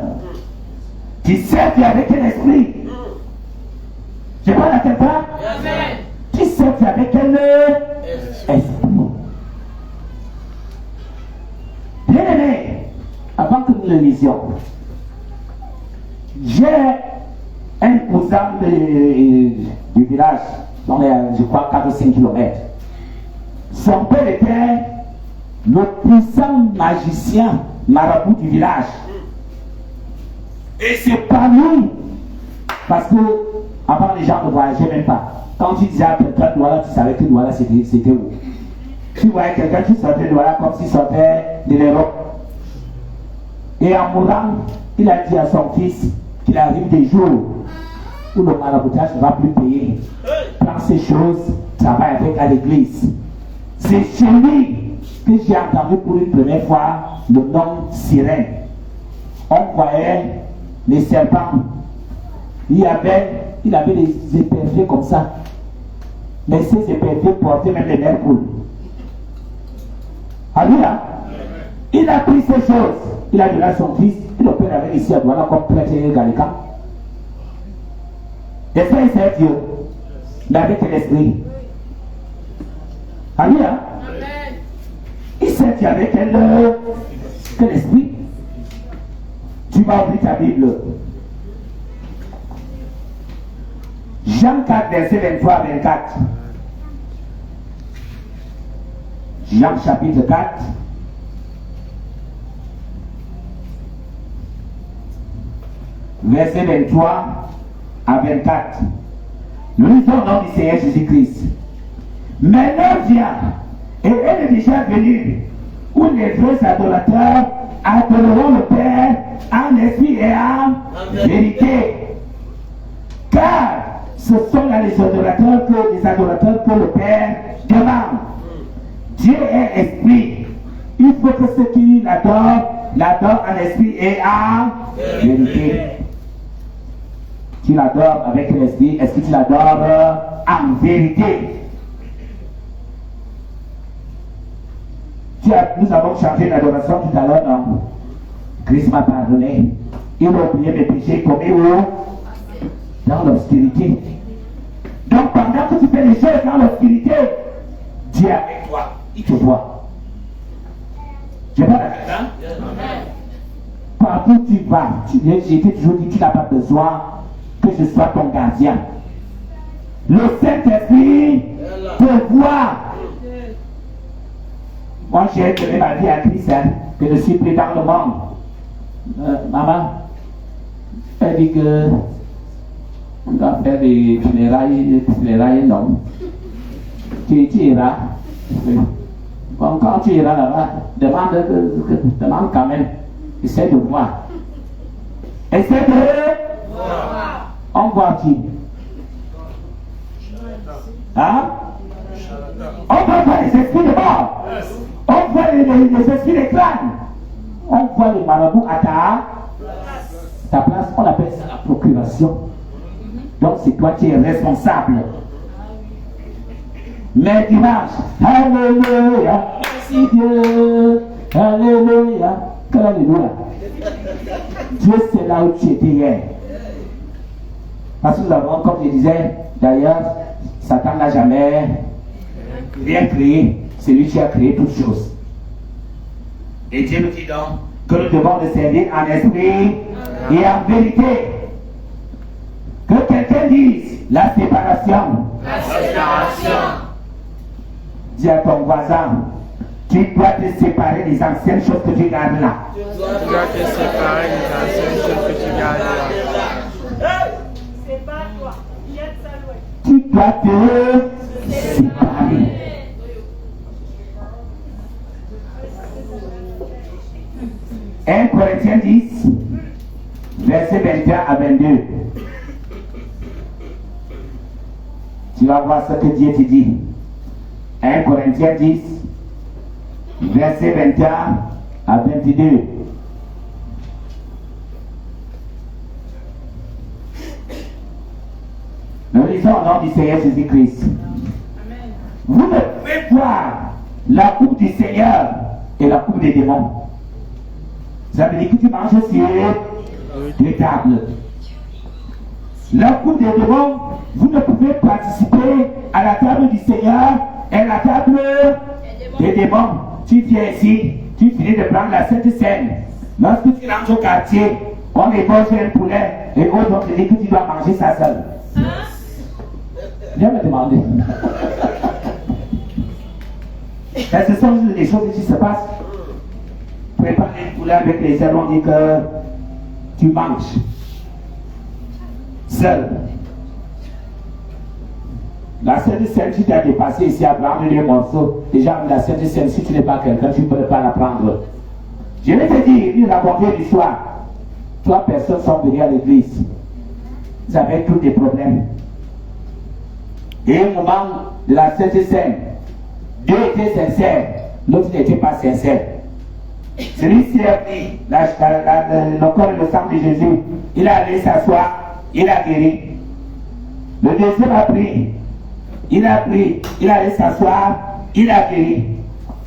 Tu sers Dieu avec quel esprit? Je parle à quelqu'un? Tu sers Dieu avec quel esprit? Bien aimé, avant que nous le lisions, j'ai un cousin du village, on est, je crois, 4 ou 5 km. Son père était le puissant magicien marabout du village. Et c'est pas lui. Parce que avant les gens ne voyageaient même pas. Quand tu disais à quelqu'un Douala, tu savais que Douala c'était où. Tu voyais quelqu'un qui sortait de Douala comme s'il sortait de l'Europe. Et en mourant, il a dit à son fils qu'il arrive des jours où le maraboutage ne va plus payer. Prends ces choses, travaille avec à l'église. C'est chez lui que j'ai entendu pour une première fois le nom sirène. On voyait les serpents. Il avait des éperviers comme ça. Mais ces éperviers portaient même les mères poules. Alléluia. Il a pris ces choses. Il a donné à son fils. Il opère avec ici à Douala comme prêtre gallican. Et ça, il sert Dieu. Mais avec l'esprit. Alléluia. Il sert Dieu avec quel esprit? Tu vas ouvrir ta Bible. Jean 4, verset 23 à 24. Jean chapitre 4. verset 23 à 24. Nous lisons au nom du Seigneur Jésus-Christ. Mais l'heure vient, et elle est déjà venue, où les vrais adorateurs adoreront le Père en esprit et en vérité. Car ce sont là les adorateurs que le Père demande. Dieu est esprit. Il faut que ceux qui l'adorent en esprit et en vérité. Tu l'adores avec l'esprit, est-ce que tu l'adores en vérité? Nous avons chanté l'adoration tout à l'heure, non? Christ m'a pardonné. Il a oublié mes péchés commis où? Dans l'obscurité. Donc pendant que tu fais les choses dans l'obscurité, Dieu est avec toi. Il te voit. Je pas d'accord? Partout où tu vas, j'ai toujours dit, tu n'as pas besoin que je sois ton gardien. Le Saint-Esprit te voit. Moi, j'ai donné ma vie à Christ, hein, que je suis pris dans le monde. Maman, elle dit que on doit faire des funérailles, non. Tu iras. Bon, quand tu iras là-bas, demande quand même. Essaie de voir. Essaie de voir. On voit qui? Hein? On voit pas les esprits de mort. On voit les esprits de crâne. On voit les marabouts à ta place. On appelle ça la procuration. Donc c'est toi qui es responsable. Mais dimanche, alléluia, merci Dieu, alléluia, alléluia. Dieu c'est là où tu étais hier. Parce que nous avons, comme je disais, d'ailleurs, Satan n'a jamais rien créé. C'est lui qui a créé toutes choses. Et Dieu nous dit donc que nous devons le servir en esprit et en vérité. Que quelqu'un dise la séparation. La séparation. Dis à ton voisin, tu dois te séparer des anciennes choses que tu gardes là. Tu dois te séparer des anciennes choses que tu gardes là. C'est pas toi. Tu dois te séparer. « 1 Corinthiens 10, verset 21 à 22. Tu vas voir ce que Dieu te dit. 1 Corinthiens 10, verset 21 à 22. Nous lisons au nom du Seigneur Jésus-Christ. Vous ne pouvez voir la coupe du Seigneur et la coupe des démons. Ça veut dire que tu manges sur des tables. La coupe des démons, vous ne pouvez participer à la table du Seigneur et à la table des démons. Tu viens ici, tu finis de prendre la Sainte Seine. Lorsque tu rentres au quartier, on ébauche un poulet et on te dit que tu dois manger ça seul. Viens me demander. Ce sont des choses qui se passent. Préparer le poulet avec les ailes, on dit que tu manges seul. La Sainte Seine, si tu as dépassé ici à prendre des morceaux, déjà la Sainte Seine, si tu n'es pas quelqu'un, tu ne peux pas la prendre. Je vais te dire une raconter l'histoire. 3 personnes sont venues à l'église. Ils avaient tous des problèmes. Et au moment de la Sainte Seine, 2 étaient sincères, l'autre n'était pas sincère. Celui-ci a pris le corps et le sang de Jésus. Il a allé s'asseoir, il a guéri. Le deuxième a pris, il a allé s'asseoir, il a guéri.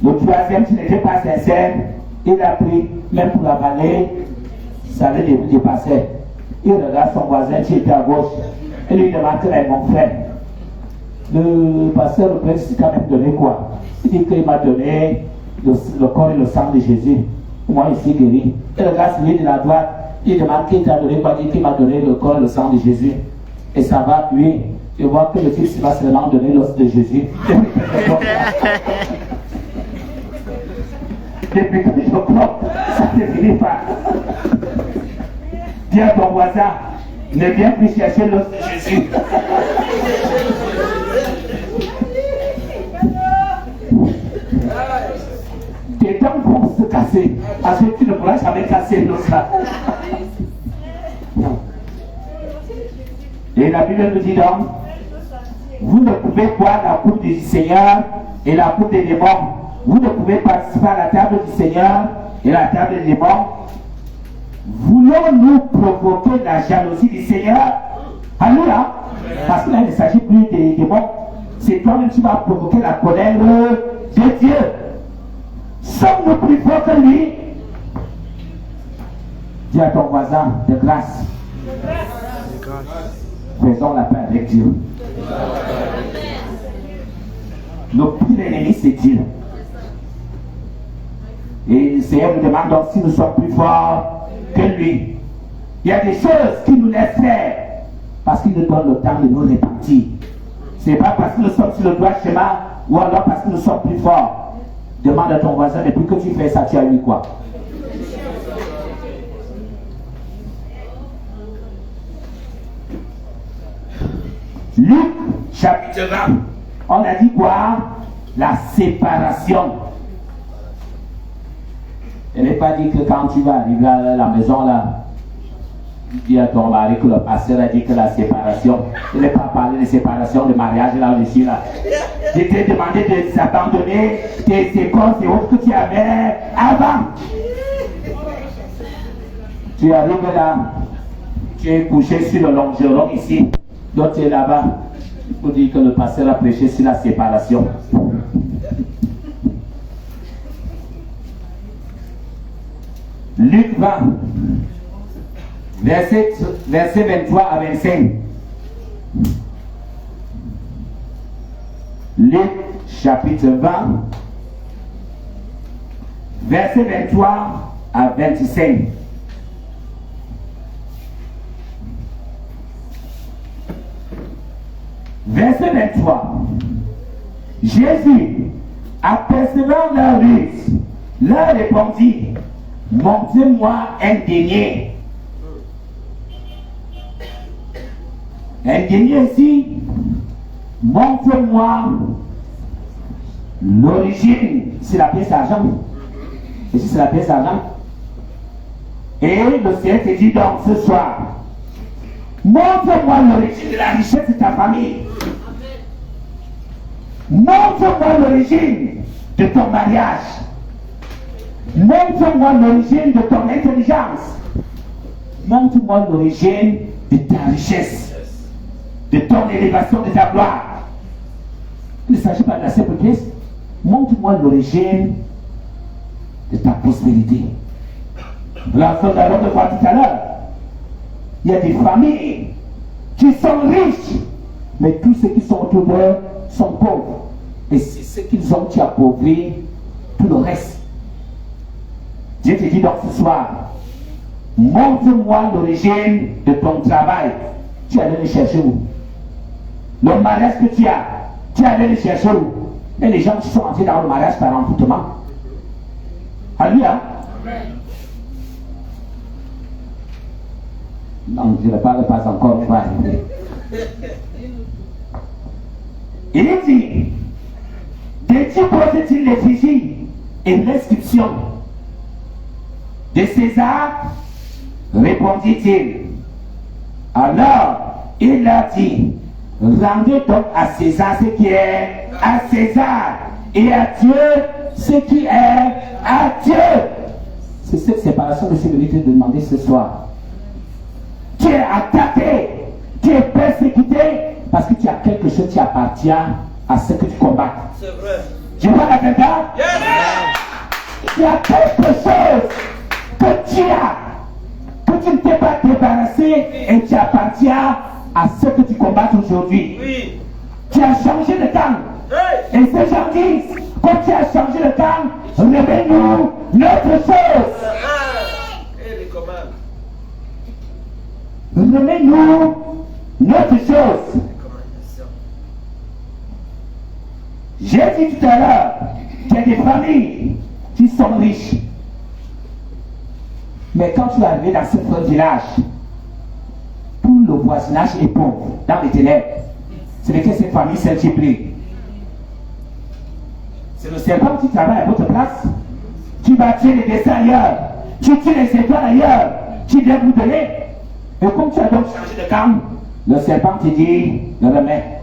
Le troisième, qui n'était pas sincère, il a pris, même pour avaler, ça le dépassait. Il regarde son voisin qui était à gauche et lui demande: mon frère, le pasteur, le prince, il m'a donné quoi? Il dit qu'il m'a donné le corps et le sang de Jésus. Moi, je suis guéri. Il regarde celui de la droite, il demande qui t'a donné quoi? Il dit qu'il m'a donné le corps et le sang de Jésus. Et ça va, lui, je vois que le type va seulement donner l'os de Jésus. Depuis que je crois, ça ne finit pas. Dis à ton voisin, ne viens plus chercher l'os de Jésus. Tes dents vont se casser. Parce que tu ne pourras jamais casser l'os là. Et la Bible nous dit donc, vous ne pouvez boire la coupe du Seigneur et la coupe des démons. Vous ne pouvez participer à la table du Seigneur et la table des démons. Voulons-nous provoquer la jalousie du Seigneur? Alléluia. Parce que là, il ne s'agit plus des démons. C'est toi-même qui vas provoquer la colère de Dieu. Sommes-nous plus forts que lui? Dis à ton voisin de grâce. Faisons la paix avec Dieu. Notre pire ennemi, c'est Dieu. Et le Seigneur nous demande donc si nous sommes plus forts que lui. Il y a des choses qui nous laissent faire parce qu'il nous donne le temps de nous repentir. Ce n'est pas parce que nous sommes sur le droit chemin ou alors parce que nous sommes plus forts. Demande à ton voisin, depuis que tu fais ça, tu as eu quoi? Luc chapitre 20. On a dit quoi? La séparation. Elle n'est pas dit que quand tu vas arriver à la maison là, dis à ton mari que le pasteur a dit que la séparation. Il n'est pas parlé de séparation, de mariage là-dessus là. Je t'ai demandé de s'abandonner tes écoles et autres que tu avais avant. Tu arrives là, tu es couché sur le longeron ici, donc tu es là-bas. Il faut dire que le pasteur a prêché sur la séparation. Luc 20, verset 23 à 25. Luc chapitre 20, verset 23 à 25. Verset 23. Jésus, apercevant leur ruse, leur répondit: montrez-moi un denier. Un denier ici, montre-moi l'origine. C'est la pièce d'argent. Ici, c'est la pièce d'argent. Et le Seigneur te dit donc ce soir, montre-moi l'origine de la richesse de ta famille. Montre-moi l'origine de ton mariage. Montre-moi l'origine de ton intelligence. Montre-moi l'origine de ta richesse, de ton élévation, de ta gloire. Il ne s'agit pas de la simple pièce. Montre-moi l'origine de ta prospérité. La nous allons le voir tout à l'heure. Il y a des familles qui sont riches, mais tous ceux qui sont autour d'eux sont pauvres. Et c'est ce qu'ils ont qui appauvrit tout le reste. Dieu te dit donc ce soir, montre-moi l'origine de ton travail. Tu allais le chercher où? Le mariage que tu allais le chercher où? Et les gens qui sont entrés dans le mariage par envoûtement. Alléluia. Non, je ne parle pas encore, on va arriver. Il dit, de qui pose-t-il l'effigie et l'inscription de César? Répondit-il. Alors, il leur dit, rendez donc à César ce qui est à César, et à Dieu ce qui est à Dieu. C'est cette séparation que je suis venu te demander ce soir. Tu es attaqué, tu es persécuté, parce que tu as quelque chose qui appartient à ce que tu combats. C'est vrai. Tu vois la verdade? Il y a quelque chose que tu as, que tu ne t'es pas débarrassé et qui appartient à ce que tu combats aujourd'hui. Oui. Tu as changé de temps. Hey. Et ces gens disent, quand tu as changé de temps, remets-nous notre chose. Et les commandes. Remets-nous notre chose. J'ai dit tout à l'heure qu'il y a des familles qui sont riches. Mais quand tu es arrivé dans ce village, voisinage est pauvre, dans les ténèbres. Ce n'est que cette famille celle qui prie. C'est le serpent qui travaille à votre place. Tu vas tuer les dessins ailleurs. Tu tues les étoiles ailleurs. Tu viens vous donner. Et comme tu as donc changé de camp, le serpent te dit, le remets.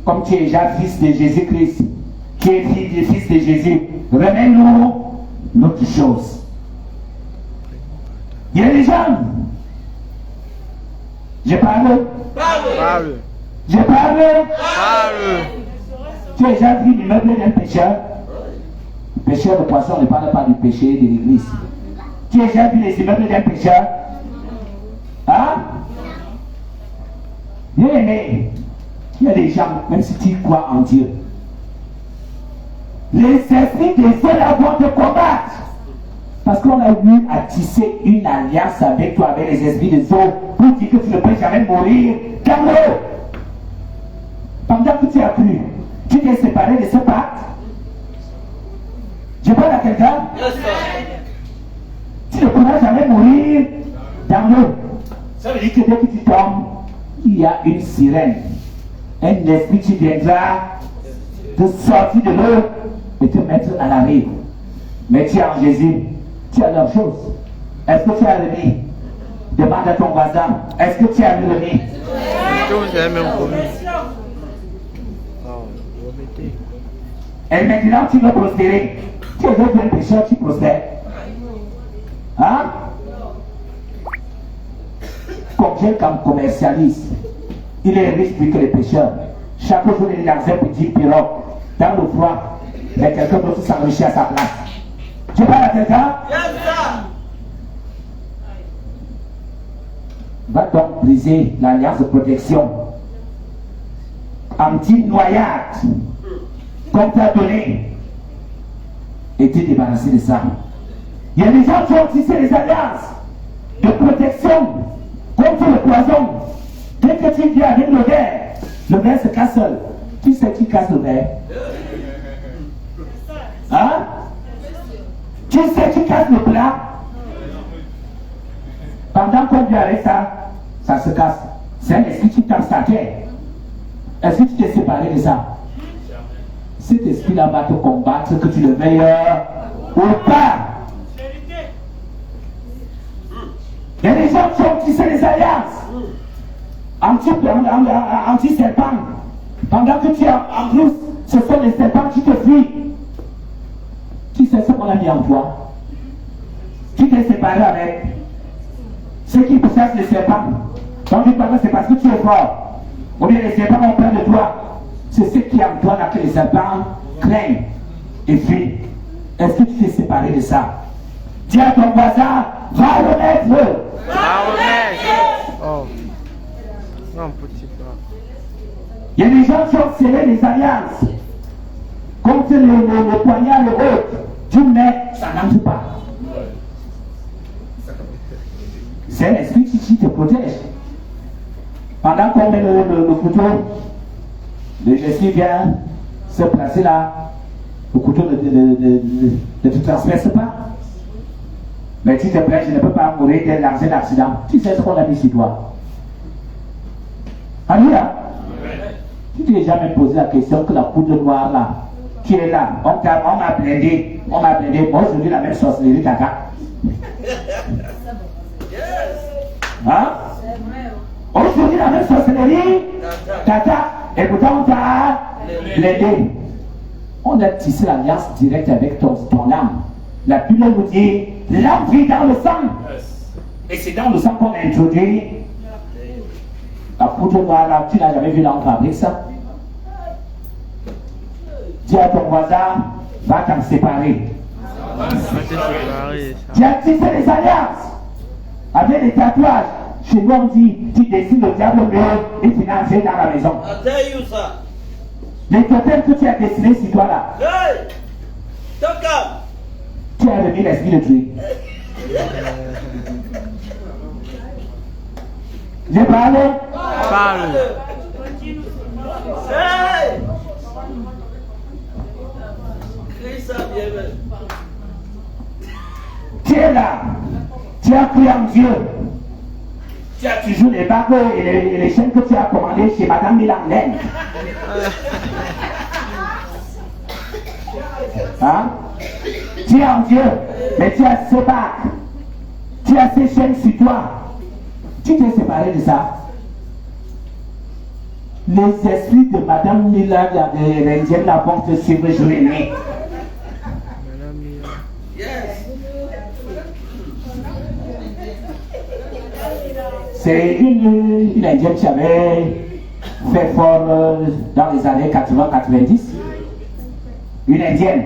Comme tu es déjà fils de Jésus-Christ, tu es fils de Jésus, remets-nous notre chose. Il y a des gens. Je parle. Parle. Je parle. Parle. Tu as déjà vu l'immeuble d'un pécheur? Le pécheur de poisson ne parle pas du péché de l'église. Tu as déjà vu les immeubles d'un pécheur? Hein? Bien aimé, il y a des gens, même si tu crois en Dieu, les esprits des cieux vont te combattre. Parce qu'on a eu à tisser une alliance avec toi, avec les esprits des eaux, pour dire que tu ne peux jamais mourir dans l'eau. Pendant que tu as cru, tu t'es séparé de ce pacte. Je parle à quelqu'un. Tu ne pourras jamais mourir dans l'eau. Ça veut dire que dès que tu tombes, il y a une sirène. Un esprit qui viendra te sortir de l'eau et te mettre à la rive. Mais tu es en Jésus. Tu as leur chose. Est-ce que tu as remis? Demande à ton voisin. Est-ce que tu as remis? Est-ce que vous avez même commis? Et maintenant tu veux prospérer. Tu es un pécheur, tu prospères. Hein? Comme quelqu'un commercialise, il est riche plus que les pécheurs. Chaque jour il est dans un petit pirogue, dans le froid, mais quelqu'un d'autre s'enrichit à sa place. Tu parles à quelqu'un? Va donc briser l'alliance de protection. Anti-noyade, qu'on t'a donné, et t'es débarrassé de ça. Il y a des gens qui ont tissé les alliances de protection contre le poison. Dès que tu viens avec le verre se casse seul. Tu sais qui casse le verre? Hein? Tu sais qui casse le plat? Pendant qu'on vient avec ça, ça se casse. C'est un esprit qui tape sa tête. Est-ce que tu t'es séparé de ça? Cet esprit-là va te combattre, que tu le meilleur ou pas. Il y a des gens qui ont tissé les alliances anti-serpent. Pendant que tu es en plus, ce sont les serpents qui te fuient. Tu sais ce qu'on a mis en toi. Tu t'es séparé avec ceux qui chassent les serpents. Donc tu parles, c'est parce que tu es fort. Ou bien les serpents ont peur de toi. C'est ce qui est en toi là que les serpents craignent et fuient. Est-ce que tu t'es séparé de ça? Dis à ton voisin, va remettre. Va remettre. Oh. Non, petit frère. Il y a des gens qui ont scellé les alliances contre le poignard, le haut. Tu mets, ça n'entre pas. C'est l'esprit qui te protège. Pendant qu'on met le couteau, le Jésus vient se placer là. Le couteau ne te transperce pas. Mais tu te plains, je ne peux pas mourir d'un accident. Tu sais ce qu'on a mis sur toi. Alléluia. Tu t'es jamais posé la question que la poudre noire là, qui est là, on m'a blindé. Moi aujourd'hui la même sorcellerie caca. Hein? Aujourd'hui la même sorcellerie caca. Et pourtant on t'a blindé. On a tissé l'alliance directe avec ton âme. La Bible nous dit, l'âme vit dans le sang. Et c'est dans le sang qu'on a introduit la poudre noire là. Tu n'as jamais vu l'homme fabrique ça? Dis à ton voisin, va t'en séparer. Tu as tissé les alliances avec les tatouages. Chez nous on dit, tu dessines le diable bleu et tu n'as entré dans la maison. Les totems que tu as dessinés sur toi là. Hey! Tu as remis l'esprit de Dieu. Je parle. Parle. Hey! Tu es là. Tu as cru en Dieu. Tu as toujours les bagues et les chaînes que tu as commandées chez Madame Milanène. Hein? Tu es en Dieu, mais tu as ce bagues. Tu as ces chaînes sur toi. Tu t'es séparé de ça. Les esprits de Madame Mila, l'Indienne, la vont te suivre jour et nuit. C'est une Indienne qui avait fait fort dans les années 80-90. Une Indienne.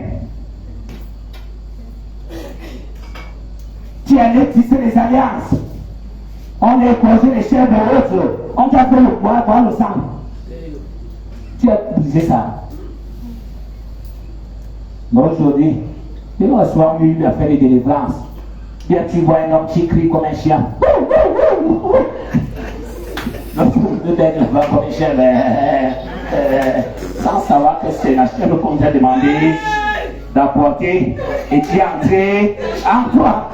Qui allait tisser les alliances. On a posé les chairs de l'autre. On t'a fait le bois, boire le sang. Tu as brisé ça. Mais aujourd'hui, le soir, lui a fait des délivrances. Bien, tu vois un homme qui crie comme un chien. L'autre le bête va comme un chien, sans savoir que c'est la chaîne qu'on t'a demandé d'apporter et qui est entré en toi.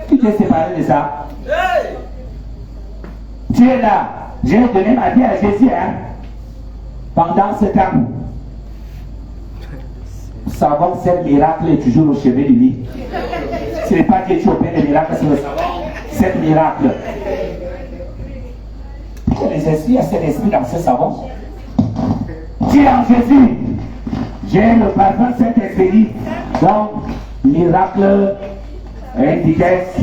Tu t'es séparé de ça. Tu es là. J'ai donné ma vie à Jésus pendant ce temps. Savon, c'est miracle est toujours au chevet du lit. Ce n'est pas que tu opères les miracles, c'est le savon, c'est miracle. Les esprits, il y a cet esprit dans ce savon. Tu es en Jésus. J'ai le parfum de cet esprit. Donc, miracle, vitesse.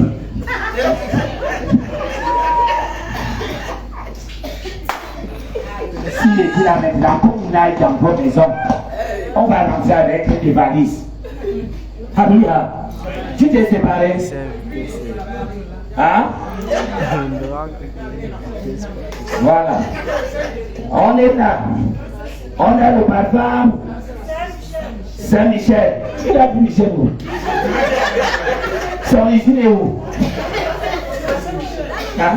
Si les dit là maintenant, comme il aille dans vos maisons, on va rentrer avec des valises. Alléluia. Tu t'es séparé. Hein? Voilà. On est là. On a le parfum Saint-Michel. Tu l'as vu Michel où? Son origine est où? Hein?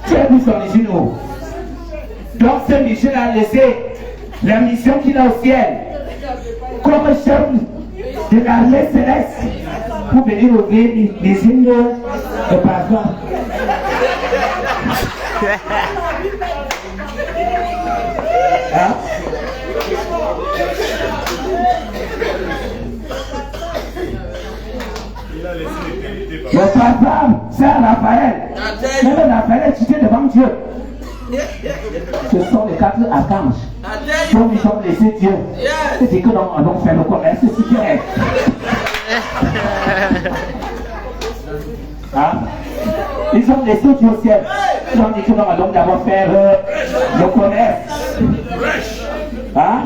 Tu as vu son origine où? Donc Saint-Michel a laissé la mission qu'il a au ciel comme chef de l'armée céleste pour venir ouvrir les hymnes de parfum. Hein? Le parfum, c'est Raphaël. Même Raphaël est cité devant Dieu. Ce sont les 4 archanges. Donc ils ont laissé Dieu. C'est dit que nous allons faire le commerce, c'est bien. Hein? Ils ont laissé Dieu au ciel. Ils ont dit que nous allons d'abord faire le commerce. Hein?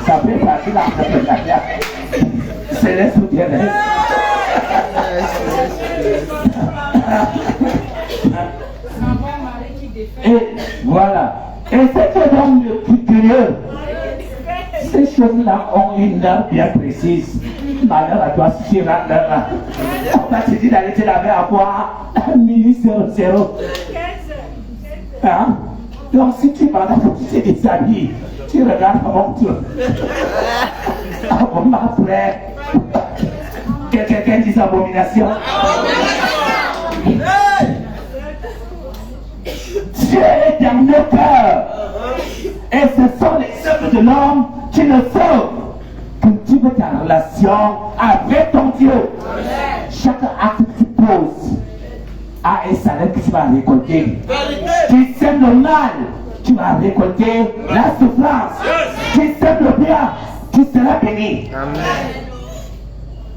Ça fait partie de la classe. C'est les soutiens. Et voilà. Et c'est que l'homme le plus curieux. Ces choses-là ont une heure bien précise. Malheur à toi si tu rentres là. On va te dire d'aller te laver à boire 00:00. Hein? Donc si tu vas là, tu te déshabilles. Tu regardes comment tu. Mon frère. Quelqu'un dit abomination. Dieu est dans nos cœurs. Et ce sont les œuvres de l'homme qui le sauvent. Cultive ta relation avec ton Dieu. Chaque acte que tu poses a un salaire que tu vas récolter. Tu sèmes le mal, tu vas récolter la souffrance. Tu sèmes le bien, tu seras béni. Amen.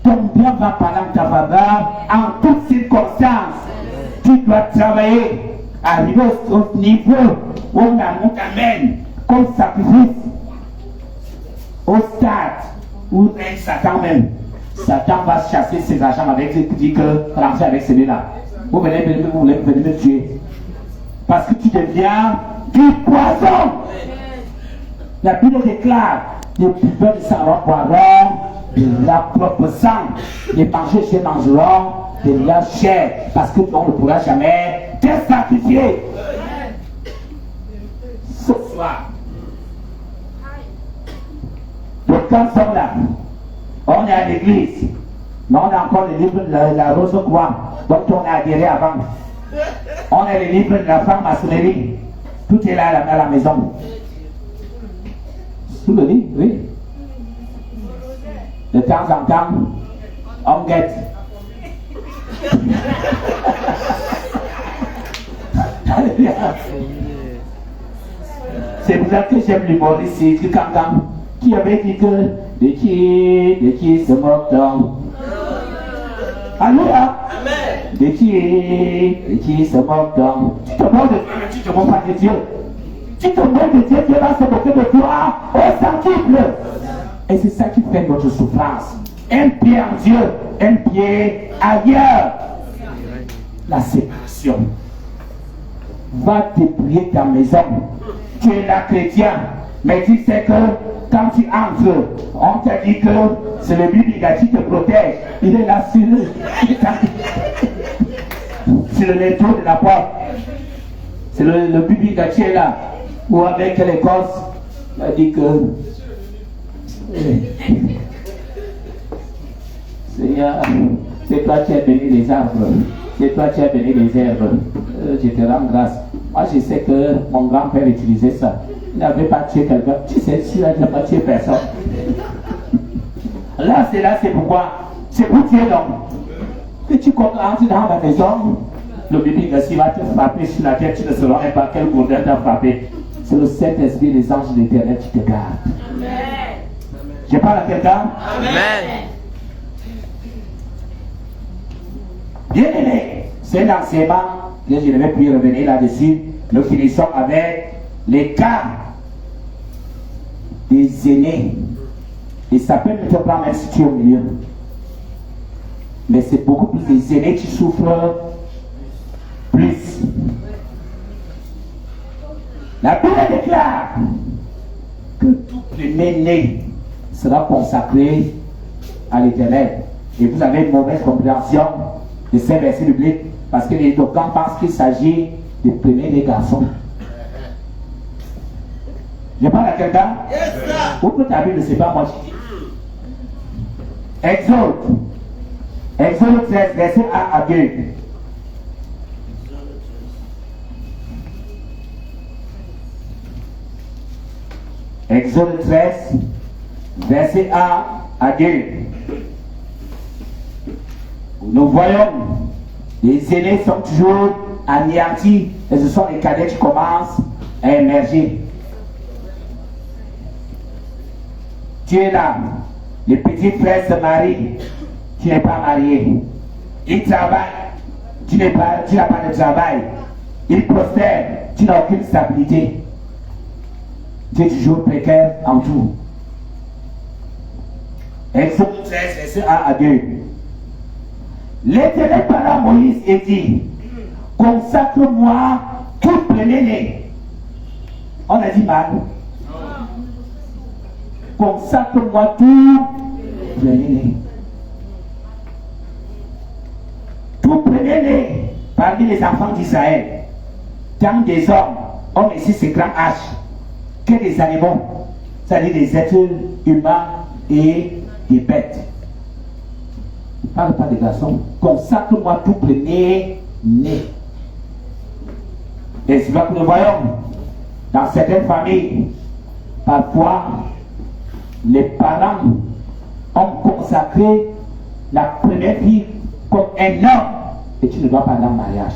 Ton bien va parler en ta faveur en toutes circonstances. Tu dois travailler, arriver au niveau où l'amour t'amène comme sacrifice, au stade où est Satan même. Satan va chasser ses agents avec lui qui dit que rentrer avec celui-là. Vous voulez me tuer. Parce que tu deviens du poison. La Bible déclare les buveurs de sang boiront de la propre sang. Les mangeurs mangeront de leur chair. Parce que on ne pourra jamais te sacrifier. Ce soir, le temps sommes là. On est à l'église. Mais on a encore les livres de la Rose-Croix, dont on a adhéré avant. On a les livres de la franc-maçonnerie. Tout est là à la maison. Sous le lit, oui. De temps en temps, on guette. C'est pour ça que j'aime l'humoriste du Kankan qui avait dit que de qui se moque donc. Alléluia. De qui se moque donc. Tu te moques de Dieu, mais tu te moques pas de Dieu. Tu te moques de Dieu, Dieu va se moquer de toi au centuple. Et c'est ça qui fait notre souffrance. Un pied en Dieu, un pied ailleurs. La séparation. Va dépouiller ta maison. Tu es là chrétien, mais tu sais que quand tu entres, on t'a dit que c'est le Bibliga qui te protège. Il est là sur le linteau de la porte. C'est le Bibliga qui est là. Ou avec l'Écosse, il a dit que Seigneur, c'est toi qui as béni les arbres. C'est toi qui as béni les herbes. Je te rends grâce. Moi, je sais que mon grand-père utilisait ça. Il n'avait pas tué quelqu'un. Tu sais, celui-là, il n'a pas tué personne. Là, c'est pourquoi. C'est pour tuer l'homme. Que tu entres dans la maison, le bébé, s'il va te frapper sur la tête, tu ne sauras même pas quel gourdin t'a frappé. C'est le Saint-Esprit, les anges de l'Éternel qui te gardent. Amen. Je parle à quelqu'un? Amen. Bien aimé, c'est un enseignement que je ne vais plus revenir là-dessus. Nous finissons avec les cas des aînés. Et ça peut me prendre même si tu es au milieu. Mais c'est beaucoup plus des aînés qui souffrent plus. La Bible déclare que tout premier-né sera consacré à l'Éternel. Et vous avez une mauvaise compréhension de ces versets bibliques parce que les docteurs pensent qu'il s'agit des premiers des garçons. Je parle à quelqu'un? Pourquoi ta Bible ne sait pas moi je dis? Exode 13, verset 1 à 2. Exode 13, verset 1 à 2. Nous voyons, les aînés sont toujours anéantis et ce sont les cadets qui commencent à émerger. Tu es là, les petits frères se marient, tu n'es pas marié. Ils travaillent, tu n'as pas de travail. Ils prospèrent, tu n'as aucune stabilité. Tu es toujours précaire en tout. Exode 13, verset 1 à 2. L'Éternel parla à Moïse et dit, consacre-moi tout premier-né. On a dit mal. Consacre-moi tout premier-né. Tout premier-né parmi les enfants d'Israël. Tant des hommes ici c'est grand H, que des animaux, c'est-à-dire des êtres humains et des bêtes. Ne parle pas des garçons. Consacre-moi tout premier-né. Et c'est là que nous voyons dans certaines familles, parfois les parents ont consacré la première fille comme un homme et tu ne dois pas aller en mariage.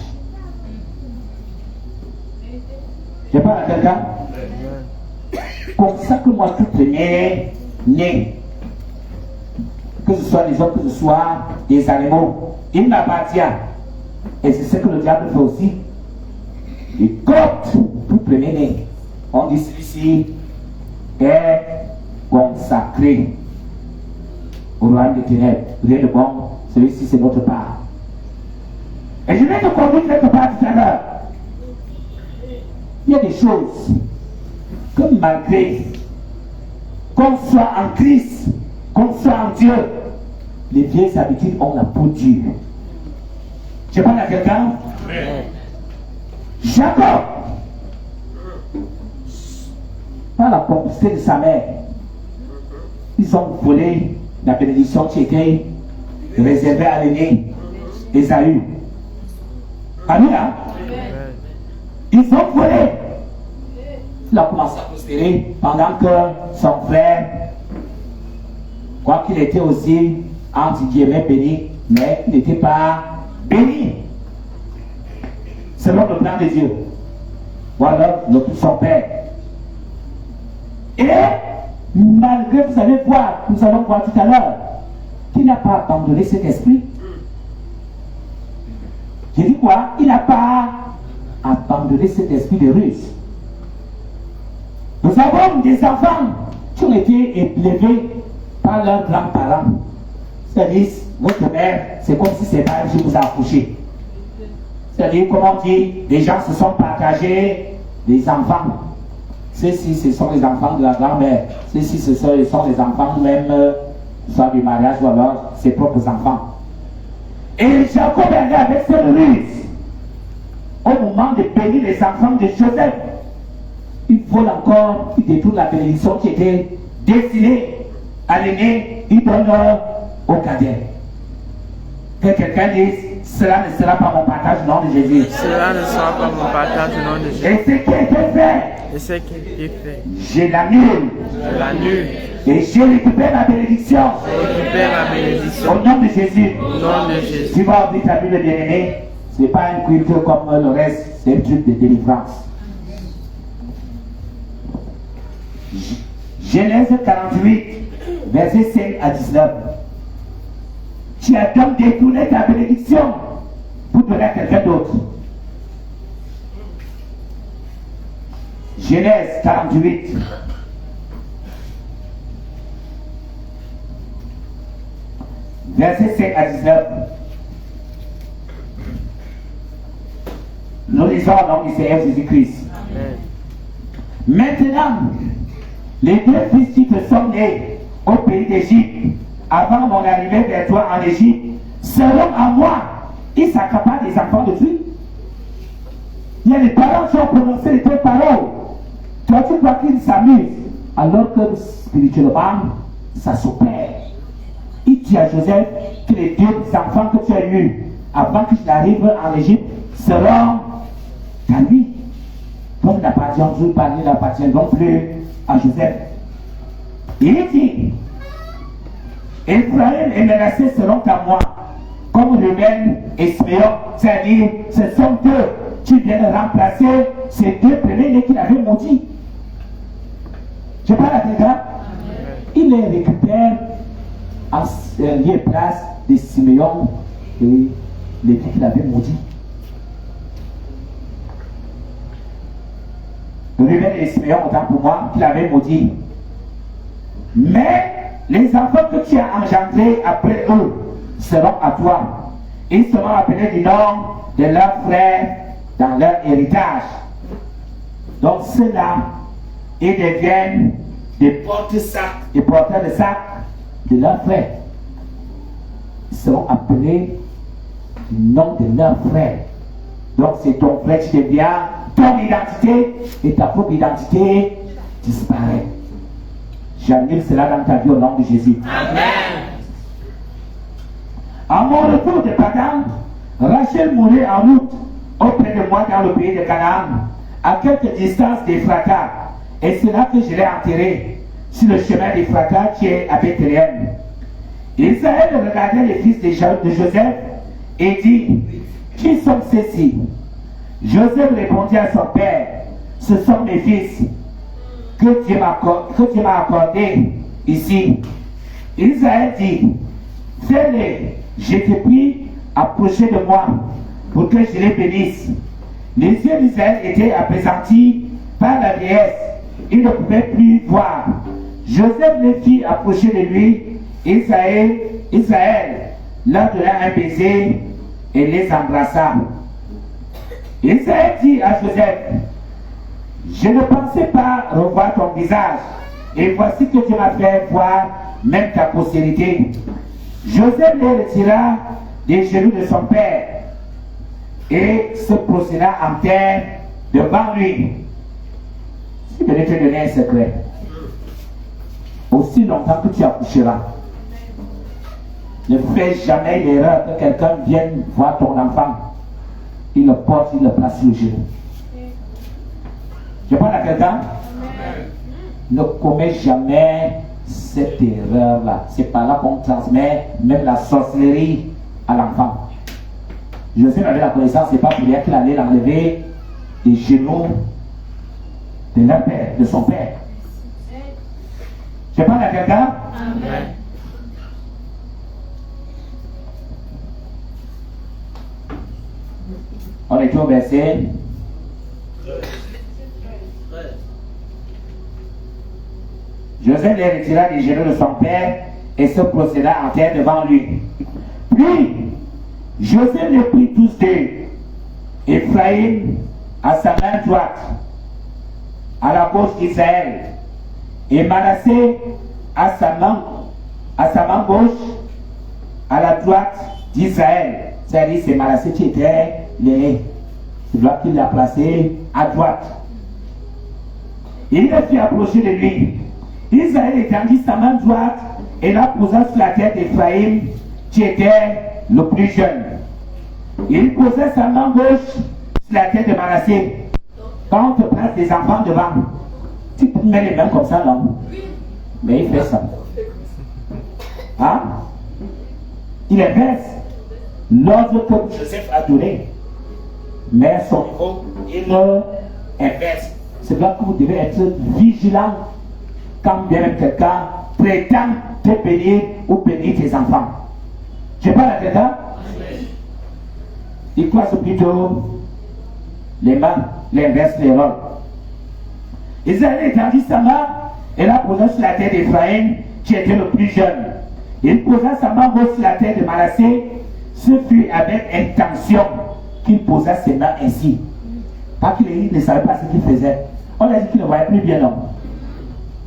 Je parle à quelqu'un? Consacre-moi tout premier-né. Que ce soit les hommes, que ce soit des animaux, il m'appartient. Et c'est ce que le diable fait aussi. Il compte tout premier-né. On dit celui-ci est consacré au royaume des ténèbres. Rien de bon, celui-ci c'est notre part. Et je vais te conduire quelque part tout à l'heure. Il y a des choses que malgré qu'on soit en Christ, qu'on soit en Dieu, les vieilles habitudes ont la peau dure. Je parle à quelqu'un? Jacob, par la complicité de sa mère, il ils ont volé la bénédiction qui était réservée à l'aîné Ésaü. Amen. Ils ont volé. Il a commencé à prospérer pendant que son frère, quoi qu'il était aussi, entre guillemets, béni, mais il n'était pas béni. Selon le plan de Dieu. Voilà son père. Et malgré, vous allez voir, nous allons voir tout à l'heure, qu'il n'a pas abandonné cet esprit. J'ai dit quoi? Il n'a pas abandonné cet esprit de ruse. Nous avons des enfants qui ont été élevés par leurs grands-parents. C'est-à-dire, votre mère, c'est comme si c'est elle qui vous a accouché. C'est-à-dire, comment on dit, les gens se sont partagés des enfants. Ceux-ci, ce sont les enfants de la grand-mère. Ceux-ci, ce sont les enfants même, soit du mariage ou alors ses propres enfants. Et Jacob est allé avec cette ruse au moment de bénir les enfants de Joseph. Il faut encore, il détourne la bénédiction qui était destinée à l'aîné, il donne au cadet. Que quelqu'un dise, cela ne sera pas mon partage au nom de Jésus. Cela ne sera pas mon partage au nom de Jésus. Et ce qui a été fait, Et ce qui est fait, je l'annule. je l'annule. Et je récupère ma bénédiction Je récupère ma bénédiction au nom de Jésus. au nom de Jésus. Tu vas ouvrir ta Bible bien-aimée, ce n'est pas un culte comme le reste, c'est un truc de délivrance. Genèse 48, versets 5 à 19. Tu as donc détourné ta bénédiction pour donner à quelqu'un d'autre. Genèse 48. Versets 5 à 19. Nous lisons au nom du Seigneur Jésus-Christ. Amen. Maintenant, les deux fils qui te sont nés au pays d'Égypte, avant mon arrivée vers toi en Égypte, seront à moi. Ils s'accaparent des enfants de Dieu. Il y a des parents qui ont prononcé les deux paroles. Toi, tu crois qu'ils s'amusent, alors que spirituellement, ça s'opère. Il dit à Joseph que les deux enfants que tu as eus avant que tu arrives en Égypte seront à lui. Comme il n'appartient plus, il n'appartient non plus à Joseph. Il dit, Ephraïm et Manassé seront à moi, comme Ruben et Siméon, c'est-à-dire, ce sont eux qui viennent remplacer ces deux premiers qu'il avait maudits. Je parle à quelqu'un. Il les récupère en lieu place de Siméon et les filles qu'il avait maudits. Ruben et Siméon, autant pour moi, qu'il avait maudit. Mais les enfants que tu as engendrés après eux seront à toi. Ils seront appelés du nom de leurs frères dans leur héritage. Donc ceux-là, ils deviennent des porte-sacs, des porteurs de sacs de leurs frères. Ils seront appelés du nom de leurs frères. Donc c'est ton frère qui devient ton identité et ta propre identité disparaît. J'annule cela dans ta vie au nom de Jésus. Amen. À mon retour de Padan, Rachel mourut en route auprès de moi dans le pays de Canaan, à quelque distance d'Ephrata. Et c'est là que je l'ai enterré, sur le chemin d'Ephrata qui est à Bethléem. Israël regardait les fils de Joseph et dit, qui sont ceux-ci? Joseph répondit à son père, ce sont mes fils que Dieu m'a accordé ici. Israël dit, fais-les, je te prie, approchez de moi pour que je les bénisse. Les yeux d'Israël étaient appesantis par la vieillesse, il ne pouvait plus voir. Joseph les fit approcher de lui. Israël leur donna un baiser et les embrassa. Israël dit à Joseph, je ne pensais pas revoir ton visage, et voici que tu m'as fait voir même ta postérité. Joseph les retira des genoux de son père et se procéda en terre devant lui. Je vais te donner un secret. aussi longtemps que tu accoucheras. Ne fais jamais l'erreur que quelqu'un vienne voir ton enfant. Il le porte, il le place sur le genou. Je parle à quelqu'un. Ne commets jamais cette erreur-là. C'est par là qu'on transmet même la sorcellerie à l'enfant. Joseph avait la connaissance, c'est pas pour dire qu'il allait l'enlever des genoux de leur père, de son père. Je parle à quelqu'un. Amen. On est au verset. Joseph les retira des genoux de son père et se procéda en terre devant lui. Puis, Joseph les prit tous deux, Ephraïm à sa main droite, à la gauche d'Israël, et Manassé à sa main gauche, à la droite d'Israël. C'est-à-dire, c'est Manassé qui était l'aîné. C'est là qu'il l'a placé à droite. Il le fit approcher de lui. Israël étendit sa main droite et la posa sur la tête d'Ephraïm, qui était le plus jeune. Il posait sa main gauche sur la tête de Manassé. Quand on te place des enfants devant, tu peux mettre les mains comme ça, non? Mais il fait ça. Hein? Il inverse l'ordre que Joseph a donné. Mais son niveau, il inverse. C'est là que vous devez être vigilant quand bien même quelqu'un prétend te bénir ou bénir tes enfants. Je parle à quelqu'un. Il croise plutôt les mains, l'inverse les rôles. Israël étendit sa main et la posa sur la tête d'Ephraïm, qui était le plus jeune. Il posa sa main gauche sur la tête de Manassé. Ce fut avec intention qu'il posa ses mains ainsi. Pas qu'il ne savait pas ce qu'il faisait. On a dit qu'il ne voyait plus bien l'homme.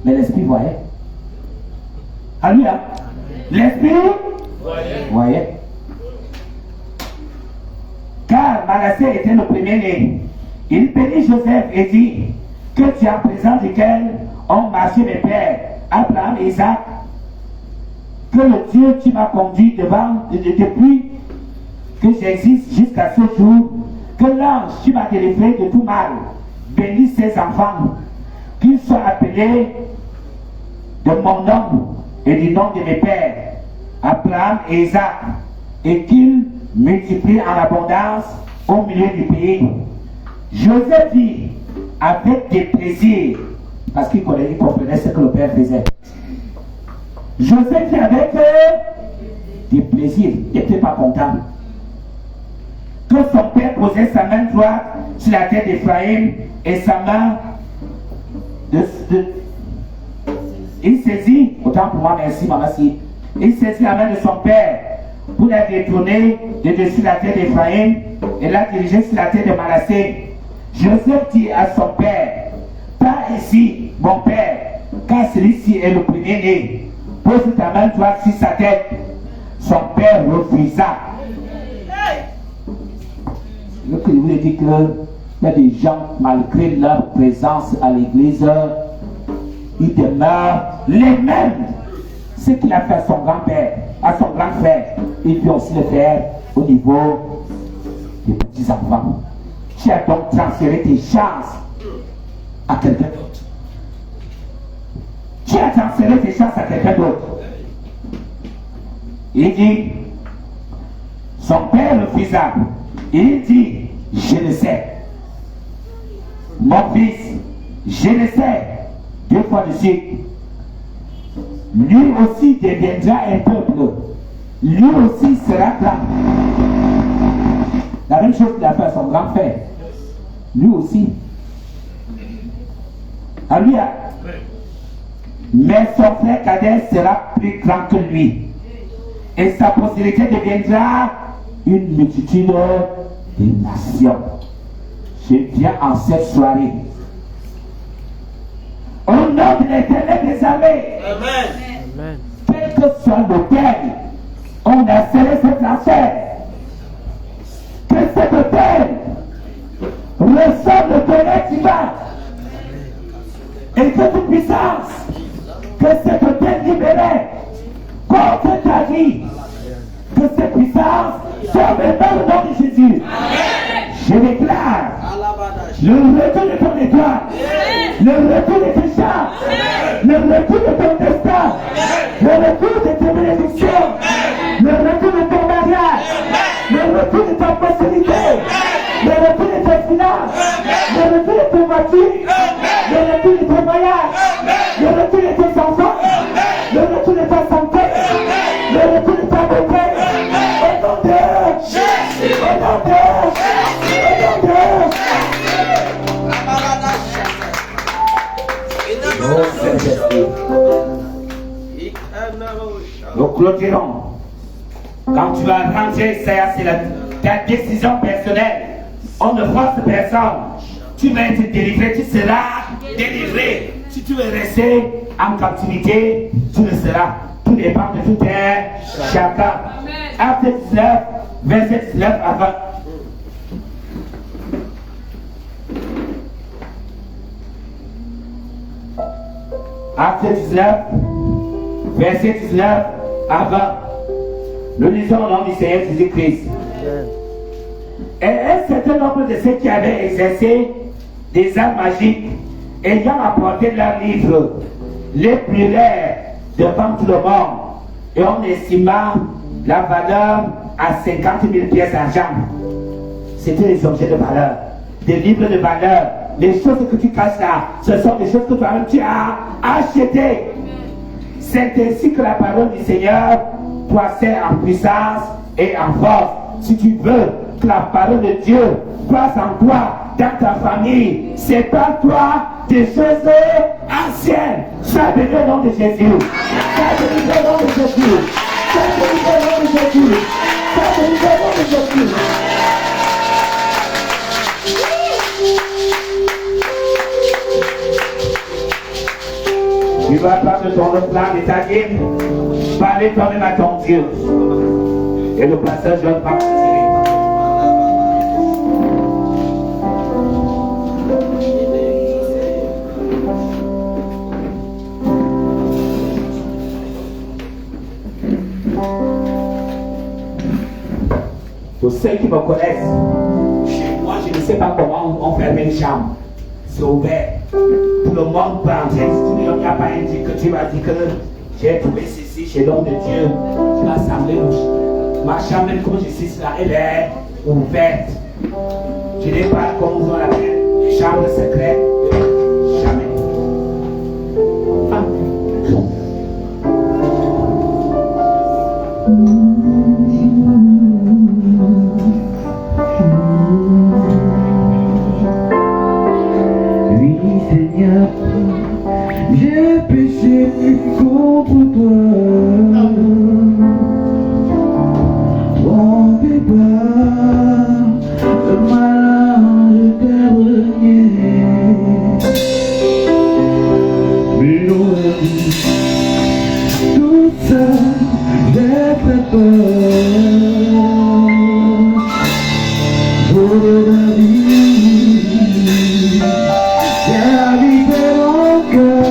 Mais l'esprit voyait. Alléluia. L'esprit voyait. Car Manassé était le premier-né. Il bénit Joseph et dit, que tu es en présence duquel ont marché mes pères, Abraham et Isaac, que le Dieu qui m'a conduit depuis que j'existe jusqu'à ce jour, que l'ange qui m'a délivré de tout mal bénisse ses enfants, qu'ils soient appelés de mon nom et du nom de mes pères, Abraham et Isaac, et qu'ils multiplient en abondance au milieu du pays. Joseph dit avec des plaisirs, parce qu'il comprenait ce que le père faisait. Joseph dit avec des plaisirs, il n'était pas content. Que son père posait sa main droite sur la tête d'Ephraïm et sa main il saisit, autant pour moi, merci maman, si. Il saisit la main de son père pour la détourner de dessus la tête d'Ephraïm et la diriger sur la tête de Manassé. Joseph dit à son père, pas ici, mon père, car celui-ci est le premier-né. Pose ta main droite sur sa tête. Son père refusa. Je vous ai dit qu'il y a des gens, malgré leur présence à l'église, ils demeurent les mêmes. Ce qu'il a fait à son grand-père, à son grand frère, il peut aussi le faire au niveau des petits-enfants. Tu as donc transféré tes chances à quelqu'un d'autre. Tu as transféré tes chances à quelqu'un d'autre. Il dit, son père refusa. Il dit, je le sais. Mon fils, je le sais. 2 fois de suite. Lui aussi deviendra un peuple. Lui aussi sera grand. La même chose qu'il a fait à son grand frère. Lui aussi. Alléluia. Mais son frère cadet sera plus grand que lui. Et sa postérité deviendra une multitude de nations. Je viens en cette soirée. Au nom de l'Éternel des armées. Amen. Quel que soit l'autel, on a scellé cette affaire. Que cet autel reçoive le tonnerre divin. Et que toute puissance que c'est de délibérer contre ta vie. Que ces puissances soient maintenant le nom de Jésus. Je déclare le retour de ton étoile, le retour de tes chats, le retour de ton destin, le retour de tes bénédictions, le retour de ton mariage, le retour de ta postérité, le retour de tes finances, le retour de tes voitures, le retour de ton voyage, le retour de tes enfants, le retour de ta santé, le retour de ta beauté. Au nom de Jésus, au nom de nous clôturons. Quand tu vas rentrer, c'est ta décision personnelle. On ne force personne. Tu vas être délivré, tu seras délivré. Si tu veux rester en captivité, tu le seras. Tout dépend de tout un chacun. Acte 19, verset 19 à 20. Acte 19, verset 19 à 20. Nous lisons au nom du Seigneur Jésus-Christ. Et un certain nombre de ceux qui avaient exercé des arts magiques, ayant apporté leurs livres, les brûlèrent devant tout le monde. Et on estima la valeur à 50 000 pièces d'argent. C'était des objets de valeur, des livres de valeur. Les choses que tu caches là, ce sont des choses que toi-même tu as achetées. C'est ainsi que la parole du Seigneur croissait en puissance et en force. Si tu veux que la parole de Dieu croisse en toi, dans ta famille, sépare-toi des choses anciennes. Sois béni au nom de Jésus. Sois béni au nom de Jésus. Sois béni au nom de Jésus. Sois béni au nom de Jésus. Tu vas prendre ton plan de ta vie, parler toi-même à ton Dieu. Et le passage ne va pas continuer. Pour ceux qui me connaissent, chez moi, je ne sais pas comment on ferme une chambre. C'est ouvert. Tout le monde peut entrer. Si tu n'y a pas un dit que tu vas dire que j'ai trouvé ceci chez l'homme de Dieu, tu vas sembler louche. Ma chambre, comme je suis là, elle est ouverte. Je n'ai pas, comme vous en appelez, une chambre secrète. Jamais. J'ai péché contre toi, trompé par le malin dernier. Mais non, tout ça, j'ai fait peur pour la vie. J'ai habité mon cœur.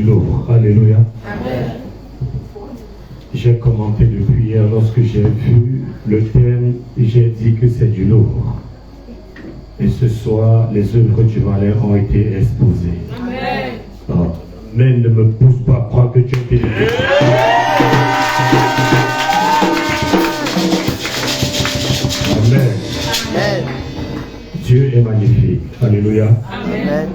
lourd. Alléluia. J'ai commenté depuis hier lorsque j'ai vu le thème, j'ai dit que c'est du lourd. Et ce soir, les œuvres du malin ont été exposées. Amen. Mais ne me pousse pas à croire que tu as été délivré. Amen. Dieu est magnifique. Alléluia. Amen.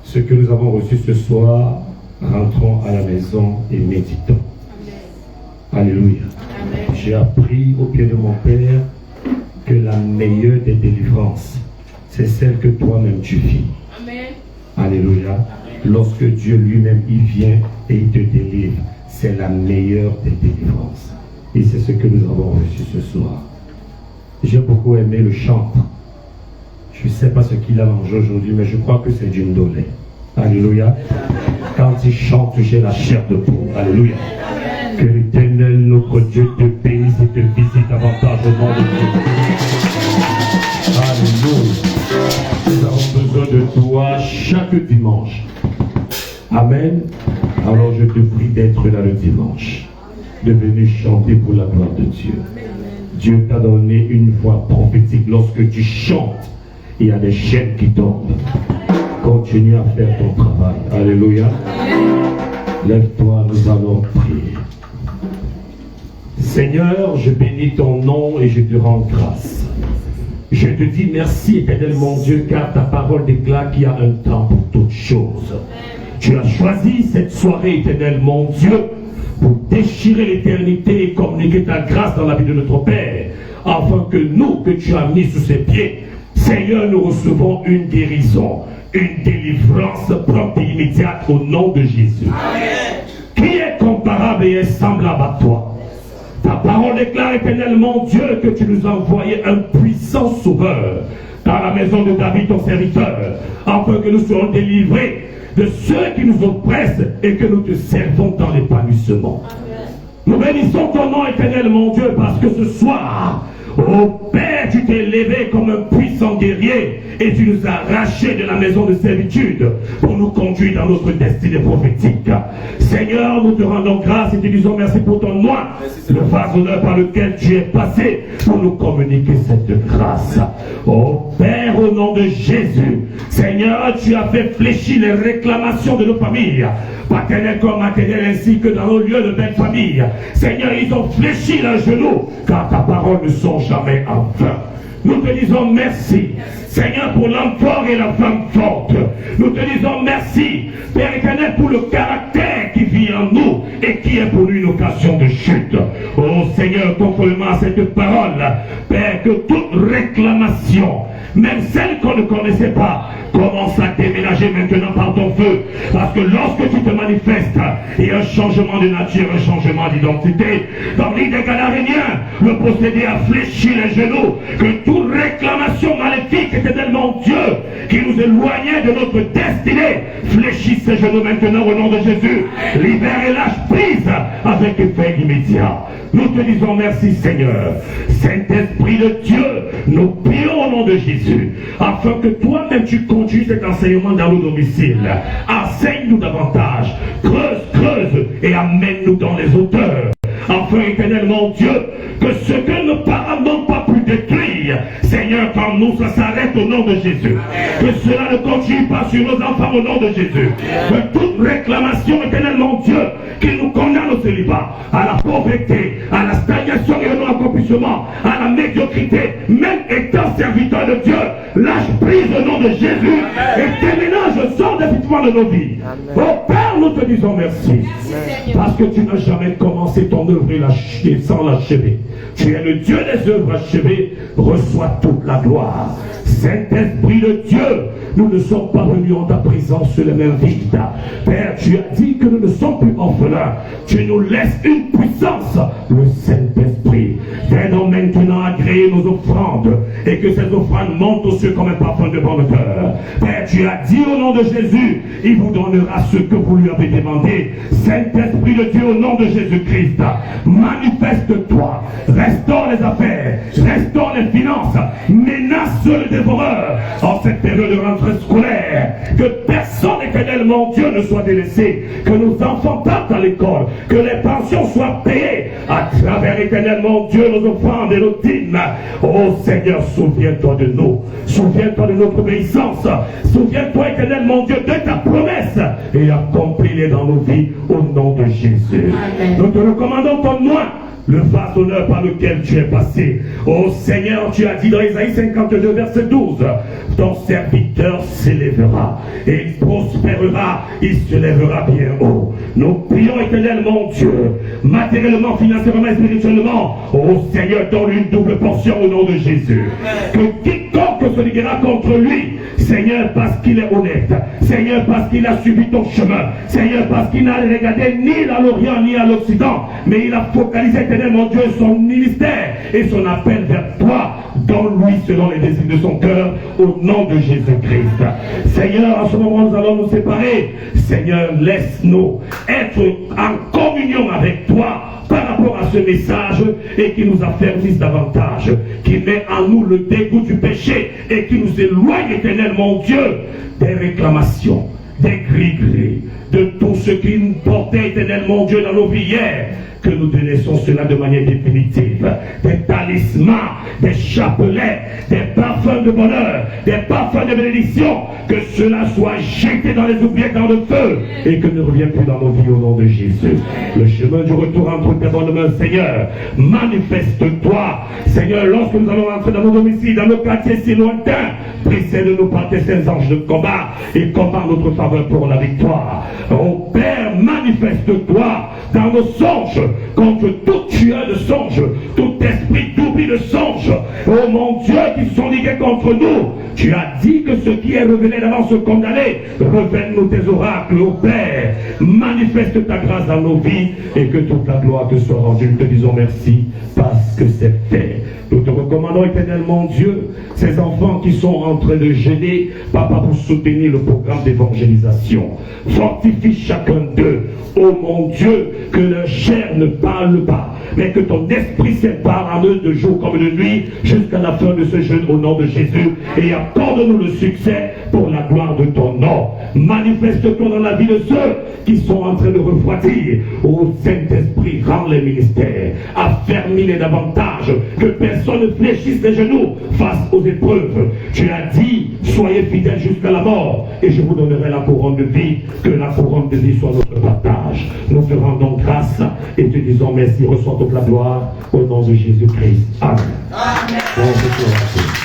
Ce que nous avons reçu ce soir, rentrons à la maison et méditons. Alléluia. J'ai appris au pied de mon Père que la meilleure des délivrances, c'est celle que toi-même tu vis. Amen. Alléluia. Lorsque Dieu lui-même il vient et il te délivre, c'est la meilleure des délivrances. Et c'est ce que nous avons reçu ce soir. J'ai beaucoup aimé le chant. Je ne sais pas ce qu'il a mangé aujourd'hui, mais je crois que c'est du ndolé. Alléluia. Quand il chante, j'ai la chair de peau. Alléluia. Que l'Éternel, notre Dieu, te bénisse et te visite davantage au nom de Dieu. Alléluia. Nous avons besoin de toi chaque dimanche. Amen. Alors je te prie d'être là le dimanche, de venir chanter pour la gloire de Dieu. Dieu t'a donné une voix prophétique. Lorsque tu chantes, il y a des chaînes qui tombent. Continue à faire ton travail. Alléluia. Lève-toi, nous allons prier. Seigneur, je bénis ton nom et je te rends grâce. Je te dis merci, Éternel mon Dieu, car ta parole déclare qu'il y a un temps pour toutes choses. Tu as choisi cette soirée, Éternel mon Dieu, pour déchirer l'éternité et communiquer ta grâce dans la vie de notre Père, afin que nous, que tu as mis sous ses pieds, Seigneur, nous recevons une guérison, une délivrance propre et immédiate au nom de Jésus. Amen. Qui est comparable et est semblable à toi? Ta parole déclare, Éternel mon Dieu, que tu nous as envoyé un puissant sauveur dans la maison de David, ton serviteur, afin que nous soyons délivrés de ceux qui nous oppressent et que nous te servons dans l'épanouissement. Nous bénissons ton nom, Éternel mon Dieu, parce que ce soir, ô Père, tu t'es levé comme un puissant guerrier et tu nous as arrachés de la maison de servitude pour nous conduire dans notre destinée prophétique. Seigneur, nous te rendons grâce et te disons merci pour ton nom, le phasonneur par lequel tu es passé pour nous communiquer cette grâce. Ô Père, au nom de Jésus, Seigneur, tu as fait fléchir les réclamations de nos familles, paternelles comme maternelles, ainsi que dans nos lieux de belle famille. Seigneur, ils ont fléchi leurs genoux, car ta parole ne sont jamais en vain. Nous te disons merci, Seigneur, pour l'homme fort et la femme forte. Nous te disons merci, Père éternel, pour le caractère qui vit en nous et qui est pour nous une occasion de chute. Oh Seigneur, conformément à cette parole, Père, que toute réclamation, même celle qu'on ne connaissait pas, commence à déménager maintenant par ton feu. Parce que lorsque tu te manifestes, il y a un changement de nature, un changement d'identité. Dans l'île des Gadaréniens, le possédé a fléchi les genoux. Que toute réclamation maléfique, éternel mon Dieu, qui nous éloignait de notre destinée, fléchisse ses genoux maintenant au nom de Jésus. Libère et lâche prise avec effet immédiat. Nous te disons merci Seigneur. Saint-Esprit de Dieu, nous prions au nom de Jésus, afin que toi-même tu conduises cet enseignement dans nos domiciles. Enseigne-nous davantage, creuse et amène-nous dans les hauteurs. Enfin, éternel mon Dieu, que ce que nos parents n'ont pas pu détruire, Seigneur, quand nous, ça s'arrête au nom de Jésus. Que cela ne continue pas sur nos enfants au nom de Jésus. Que toute réclamation, éternel mon Dieu, qui nous condamne au célibat, à la pauvreté, à la stagnation et au non-accomplissement, à la médiocrité, même étant serviteur de Dieu, lâche prise au nom de Jésus et déménage sort définitivement de nos vies. Oh Père, nous te disons merci. Parce que tu n'as jamais commencé ton œuvre et sans l'achever. Tu es le Dieu des œuvres achevées, reçois toute la gloire. Saint-Esprit de Dieu, nous ne sommes pas venus en ta présence sur les mains vides. Père, tu as dit que nous ne sommes plus orphelins. Tu nous laisses une puissance, le Saint-Esprit. Aide-nous maintenant à agréer nos offrandes et que ces offrandes montent aux cieux comme un parfum de bon cœur. Père, tu as dit au nom de Jésus, il vous donnera ce que vous lui avez demandé. Saint-Esprit de Dieu, au nom de Jésus-Christ, manifeste-toi, restaure les affaires, restaure les finances, menace le dévoreur en cette période de rentrée scolaire. Que personne, éternel éternellement Dieu, ne soit délaissé, que nos enfants partent à l'école, que les pensions soient payées à travers éternellement Dieu, nos offrandes et nos dîmes. Oh Seigneur, souviens-toi de nous, souviens-toi de notre obéissance, souviens-toi éternellement Dieu de ta promesse et accomplis-les dans nos vies au nom de Jésus. Amen. Nous te recommandons ton nom, le vaste honneur par lequel tu es passé. Oh Seigneur, tu as dit dans Isaïe 52, verset 12, ton serviteur s'élèvera et il prospérera, il se lèvera bien haut. Nous prions éternellement Dieu, matériellement, financièrement et spirituellement. Oh Seigneur, donne une double portion au nom de Jésus. Que quiconque se liguera contre lui, Seigneur, parce qu'il est honnête, Seigneur, parce qu'il a suivi ton chemin, Seigneur, parce qu'il n'a regardé ni à l'Orient ni à l'Occident, mais il a focalisé éternellement Dieu son ministère et son appel vers toi, donne-lui selon les désirs de son cœur, au nom de Jésus-Christ. Seigneur, en ce moment nous allons nous séparer. Seigneur, laisse-nous être en communion avec toi par rapport à ce message et qui nous affermisse davantage, qui met en nous le dégoût du péché et qui nous éloigne éternellement Dieu des réclamations, des gris-gris, de tout ce qui nous portait éternellement Dieu dans nos vies hier, que nous délaissons cela de manière définitive. Des talismans, des chapelets, des parfums de bonheur, des parfums de bénédiction, que cela soit jeté dans les oubliettes, dans le feu, et que ne revienne plus dans nos vies au nom de Jésus. Le chemin du retour entre tes bonnes mains, Seigneur, manifeste-toi, Seigneur, lorsque nous allons entrer dans nos domiciles, dans nos quartiers si lointains, précède-nous par tes saints anges de combat, et combat notre faveur pour la victoire. Ô Père, manifeste-toi dans nos songes, contre tout tueur de songe, tout esprit d'oubli de songe, oh mon Dieu, qui sont ligués contre nous. Tu as dit que ce qui est révélé d'avance se condamner. Révèle-nous tes oracles, ô Père. Manifeste ta grâce dans nos vies et que toute la gloire te soit rendue. Nous te disons merci parce que c'est fait. Nous te recommandons éternellement Dieu, ces enfants qui sont en train de gêner, Papa, pour soutenir le programme d'évangélisation. Fortifie chacun d'eux. Oh mon Dieu, que leur chair ne parle pas, mais que ton esprit sépare en eux de jour comme de nuit jusqu'à la fin de ce jeûne au nom de Jésus, et accorde-nous le succès pour la gloire de ton nom. Manifeste-toi dans la vie de ceux qui sont en train de refroidir. Ô Saint-Esprit, rends les ministères, affermis-les davantage, que personne ne fléchisse les genoux face aux épreuves. Tu as dit, soyez fidèles jusqu'à la mort, et je vous donnerai la couronne de vie, que la couronne de vie soit notre partage. Nous te rendons grâce et te disons merci, reçois toute la gloire au nom de Jésus-Christ. Amen. Amen.